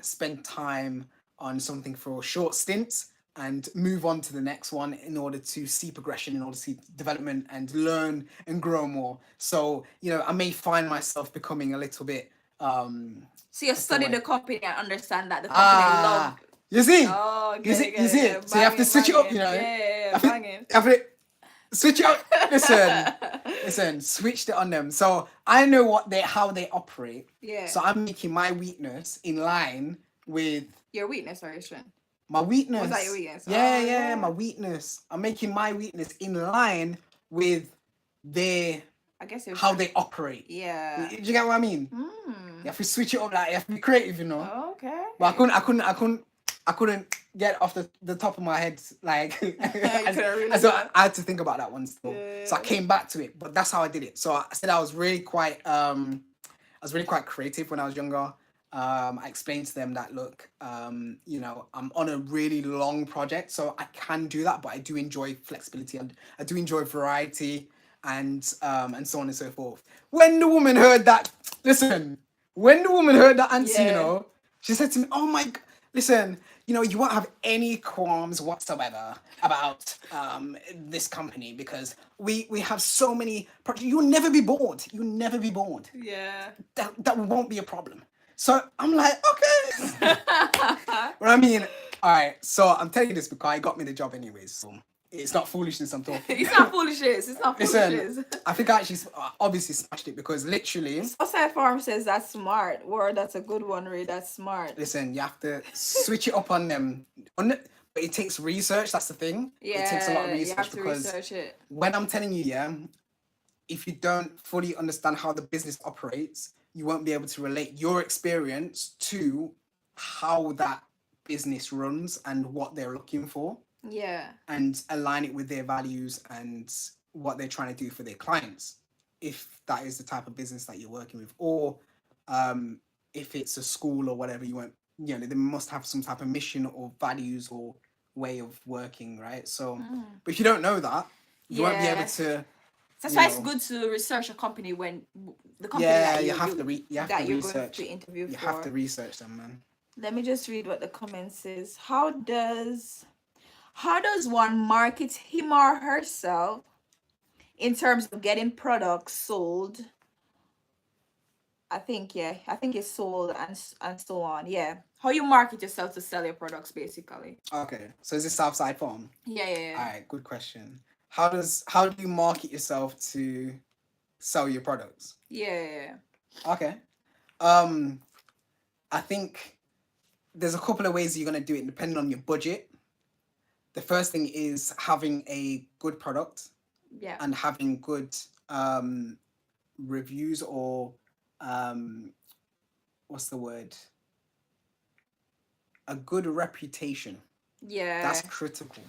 spend time on something for short stints and move on to the next one in order to see progression, in order to see development and learn and grow more. So, I may find myself becoming a little bit, So you what's the study the word? company and understand that the company love. Ah, you see? Oh, You okay, see? You okay, see okay. it? So you have to Banging, switch it up, banging. Yeah, yeah, yeah, banging. You have to switch it up. Listen, switched it on them. So I know how they operate. Yeah. So I'm making my weakness in line with Your weakness or your strength? my weakness. Was that your weakness? Yeah, Oh, yeah, yeah. my weakness. I'm making my weakness in line with their I guess how they operate. Yeah. Do you get what I mean? You have to switch it up, like you have to be creative, you know. Oh, okay. But I couldn't get off the top of my head, like so I had to think about that one still. So I came back to it, but that's how I did it. So I said I was really quite I was really quite creative when I was younger. I explained to them that look, I'm on a really long project, so I can do that, but I do enjoy flexibility and I do enjoy variety and so on and so forth. When the woman heard that, listen, when the woman heard that answer, Yeah. she said to me, "Oh my, listen, you won't have any qualms whatsoever about this company because we have so many projects. You'll never be bored. You'll never be bored. Yeah. That won't be a problem." So I'm like, okay. But I mean, all right. So I'm telling you this because I got me the job anyways. So it's not foolishness I'm talking. It's not foolishness. It's not Listen, foolishness. I think I actually obviously smashed it because literally, Outside Farm says that's smart. Word, that's a good one, Ray. That's smart. listen, you have to switch it up on them. But it takes research. That's the thing. It takes a lot of Yeah, you research have to because research it. when I'm telling you, yeah, if you don't fully understand how the business operates, you won't be able to relate your experience to how that business runs and what they're looking for Yeah. and align it with their values and what they're trying to do for their clients, if that is the type of business that you're working with, or if it's a school or whatever, they must have some type of mission or values or way of working, right? So, but if you don't know that, you won't be able Yeah. to, That's you why it's know, good to research a company when the company yeah, that you have to that you're going to research. interview You have to for. research them, man. Let me just read what the comment says. How does one market him or herself in terms of getting products sold? I think, yeah, I think it's sold and so on. Yeah, how you market yourself to sell your products, basically. Okay, so is this Southside Farm? Yeah, yeah, All yeah, right, good question. How do you market yourself to sell your products? yeah, yeah, yeah. Okay. Um, I think there's a couple of ways you're gonna do it depending on your budget. The first thing is having a good product Yeah. and having good um reviews or um what's the word? A good reputation. That's Yeah. critical.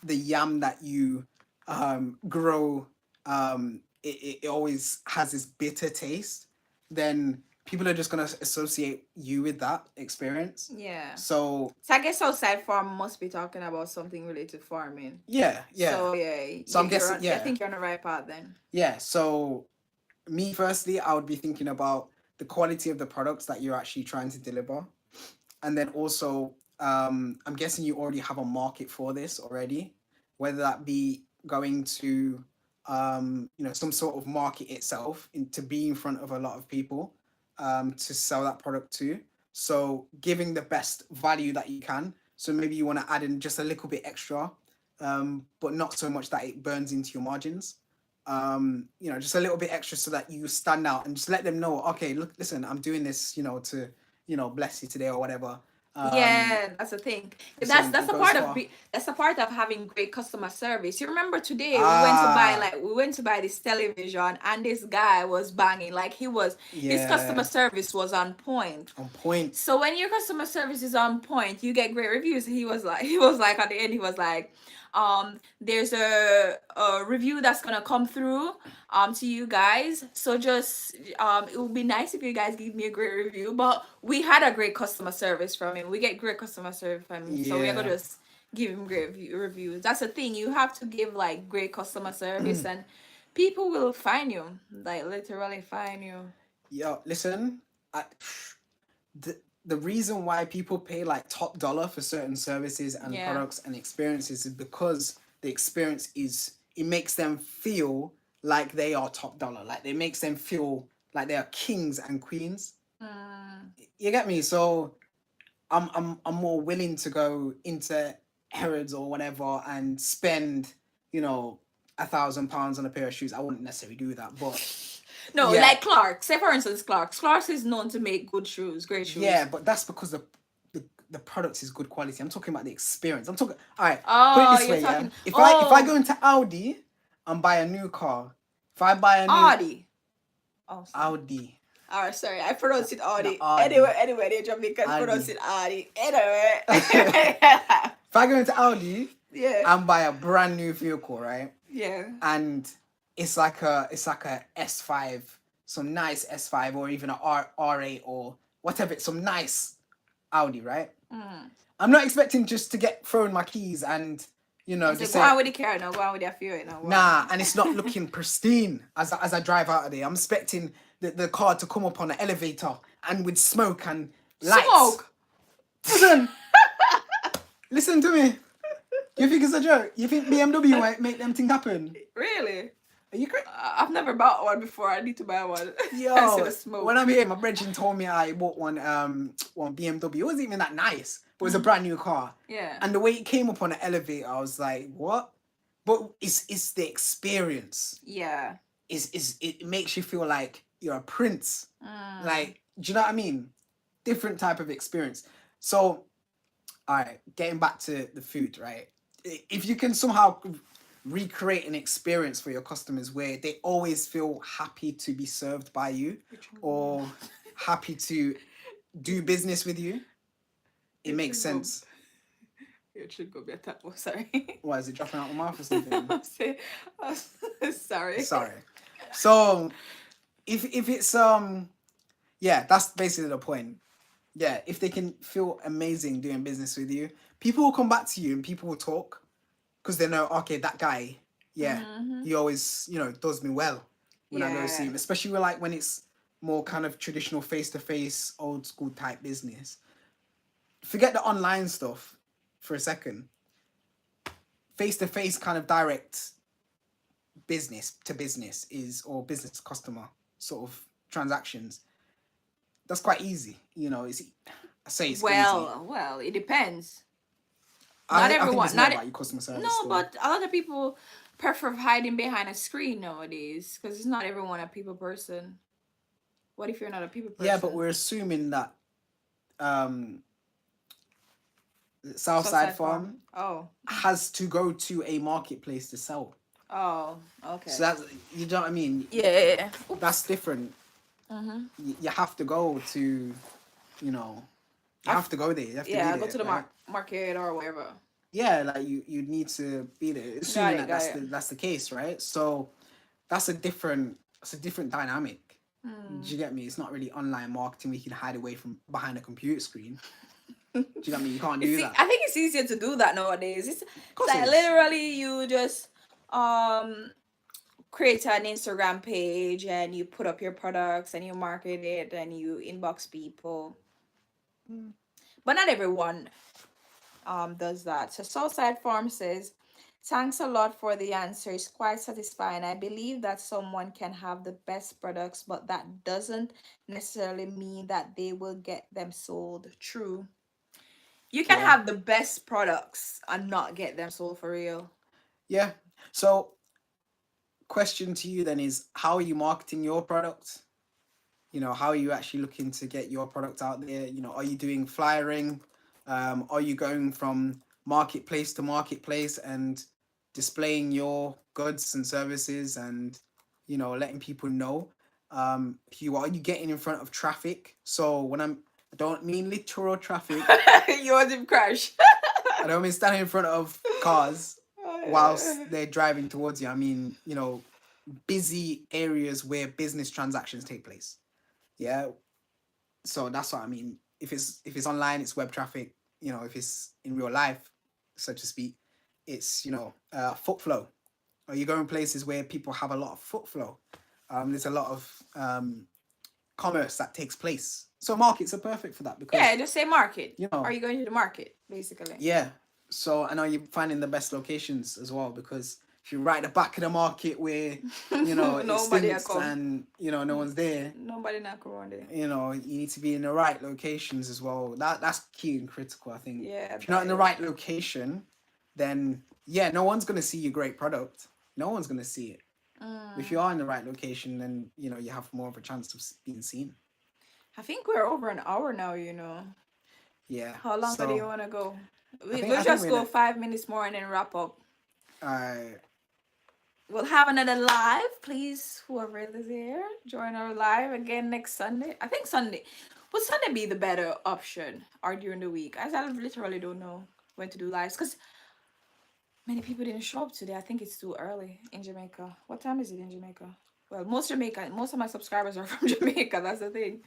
The yam that you grow, it always has this bitter taste, then people are just going to associate you with that experience. Yeah. So, So I guess outside farm must be talking about something related to farming. yeah, yeah. So yeah, So I'm you're guessing, on, I yeah, think you're on the right path then. yeah. So, me firstly, I would be thinking about the quality of the products that you're actually trying to deliver. And then also, I'm guessing you already have a market for this already, whether that be going to, some sort of market itself to be in front of a lot of people, to sell that product to. So giving the best value that you can. So maybe you want to add in just a little bit extra, but not so much that it burns into your margins. Just a little bit extra so that you stand out and just let them know, okay, look, listen, I'm doing this, to, bless you today or whatever. Yeah, that's the thing. That's Listen, that's it the goes part of far. that's the part of having great customer service. You remember today Ah, we went to buy this television and this guy was banging like his customer yeah, service was on point. on point. So when your customer service is on point, you get great reviews. He was like at the end, he was like, there's a review that's gonna come through to you guys. So just it would be nice if you guys give me a great review. But we had a great customer service from him. We get great customer service from him. So we are gonna Yeah. just give him great reviews. That's the thing. You have to give like great customer service and people will find you. Like literally find you. Yo, listen, the reason why people pay like top dollar for certain services and Yeah. products and experiences is because the experience it makes them feel like they are top dollar. Like it makes them feel like they are kings and queens. Mm. You get me? So I'm more willing to go into Harrods or whatever and spend, £1,000 on a pair of shoes. I wouldn't necessarily do that, but No, yeah, like Clark. Say for instance, Clark's. Clark's is known to make good shoes, great yeah, shoes. but that's because the product is good quality. I'm talking about the experience. I'm talking. All right, put it Oh, this you're way, yeah. talking. If I Oh, go into Audi and buy a new car, if I buy a new Audi. Oh, sorry. Audi, Oh, sorry. I pronounced it the Audi. Audi, Anyway, the Jamaicans pronounce Audi. it Audi. Anyway. If I go into Audi Yeah. and buy a brand new vehicle, right, Yeah. and it's like a S5 some nice S5 or even a R8 or whatever, some nice Audi, right? Mm. I'm not expecting just to get thrown my keys and, I just said, go say, on with the car now, go on with the fuel now, go on. nah, and it's not looking pristine as I drive out of there. I'm expecting the car to come up on the elevator and with smoke and lights. Smoke! Listen, listen to me. You think it's a joke? You think BMW might make them thing happen? Really? Are you crazy? I've never bought one before. I need to buy one. I see Yo, the smoke. when I'm here, my brethren told me I bought one BMW. It wasn't even that nice, but it was a brand new car. Yeah. And the way it came up on the elevator, I was like, what? But it's the experience. Yeah. It makes you feel like you're a prince. Mm. Like, do you know what I mean? Different type of experience. So, all right, getting back to the food, right? If you can somehow recreate an experience for your customers where they always feel happy to be served by you or happy to do business with you, it makes sense. It should go be a tap. Oh, sorry. Why is it dropping out my mouth or something? I'm sorry. Sorry. So if it's yeah, that's basically the point. Yeah, if they can feel amazing doing business with you, people will come back to you and people will talk because they know, okay, that guy, yeah, he always, does me well when I go see him, especially when it's more kind of traditional face-to-face, old school type business. Forget the online stuff for a second. Face-to-face kind of direct business to business or business to customer sort of transactions. That's quite easy. I say it's easy. Well, it depends. I think it's more about your customer service. No, but a lot of people prefer hiding behind a screen nowadays because it's not everyone a people person. What if you're not a people person? Yeah, but we're assuming that Southside Farm has to go to a marketplace to sell. Oh, okay. So that's, you know what I mean? Yeah. That's different. You have to go to, you have to go there. You have to be there, go to the market or whatever. Yeah, like you need to be there, assuming that's the case, right? So that's a different dynamic. Do you get me? It's not really online marketing. We can hide away from behind a computer screen. Do you get me? You can't do that. I think it's easier to do that nowadays. It's like literally you just create an Instagram page and you put up your products and you market it and you inbox people. But not everyone does that. So Southside Farm says, thanks a lot for the answer. It's quite satisfying. I believe that someone can have the best products, but that doesn't necessarily mean that they will get them sold. True. You can have the best products and not get them sold for real. Yeah. So, question to you then is, how are you marketing your product? How are you actually looking to get your product out there? Are you doing flyering? Are you going from marketplace to marketplace and displaying your goods and services and, letting people know? Are you getting in front of traffic? So when I don't mean literal traffic. You want to crash. I don't mean standing in front of cars whilst they're driving towards you. I mean, busy areas where business transactions take place. Yeah. So that's what I mean. If it's online, it's web traffic. If it's in real life, so to speak, it's foot flow. Are you going places where people have a lot of foot flow? There's a lot of commerce that takes place. So markets are perfect for that because just say market. Are you going to the market basically? Yeah. So and are you finding the best locations as well? Because if you're right at the back of the market where it stinks and no one's there, nobody not around there. You need to be in the right locations as well. That's key and critical, I think. Yeah. If you're not in the right location, then no one's gonna see your great product. No one's gonna see it. If you are in the right location, then you have more of a chance of being seen. I think we're over an hour now. Yeah. How long do you want to go? We'll just go 5 minutes more and then wrap up. We'll have another live. Please, whoever is here, join our live again next Sunday. I think Sunday. Would Sunday be the better option or during the week? I literally don't know when to do lives because many people didn't show up today. I think it's too early in Jamaica. What time is it in Jamaica? Well, most of my subscribers are from Jamaica. That's the thing.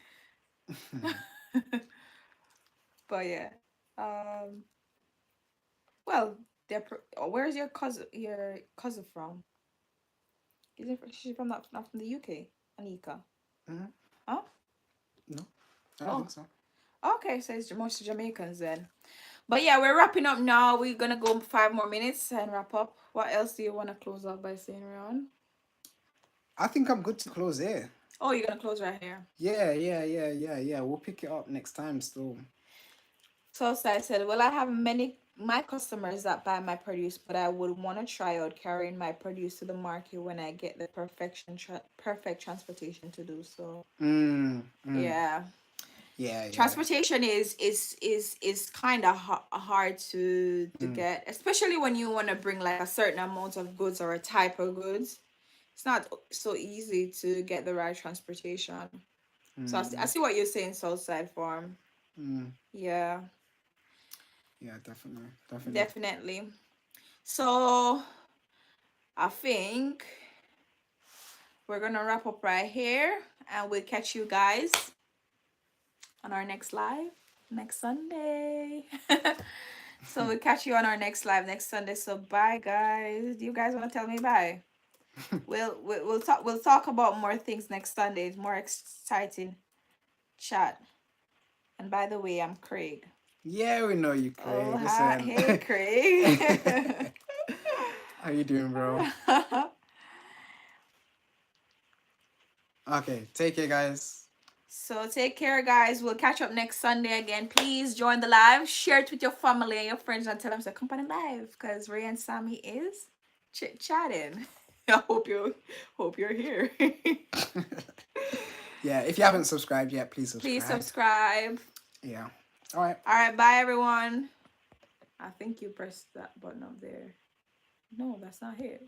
But yeah. Um. Well, where's your cousin from? She's from not from the UK, Anika. Mhm. Huh? No, I don't Oh, think so. okay. So it's most Jamaicans then. But yeah, we're wrapping up now. We're gonna go 5 more minutes and wrap up. What else do you want to close up by saying, Rion? I think I'm good to close here. Oh, you're gonna close right here. Yeah. We'll pick it up next time still. So I said, well, I have many my customers that buy my produce, but I would want to try out carrying my produce to the market when I get the perfect transportation to do so. Mm, mm. Yeah. Yeah. Transportation is kind of hard to Mm, get, especially when you want to bring like a certain amount of goods or a type of goods. It's not so easy to get the right transportation. So I mm, see what you're saying, Southside Farm. mm. Yeah, Yeah, definitely. definitely. So I think we're gonna wrap up right here, and we'll catch you guys on our next live next Sunday. So we'll catch you on our next live next Sunday. So bye, guys. Do you guys want to tell me bye? We'll talk about more things next Sunday. It's more exciting chat. And by the way, I'm Craig. Yeah, we know you, Oh, Craig. hi. Listen. Hey, Craig. How you doing, bro? Okay, take care, guys. So take care, guys. We'll catch up next Sunday again. Please join the live. Share it with your family and your friends and tell them to come on live because Ray and Sammy is chit chatting. I hope you're here. Yeah, if you haven't subscribed yet, please Please subscribe. subscribe. Yeah. All right. All right, bye everyone. I think you pressed that button up there. No, that's not it.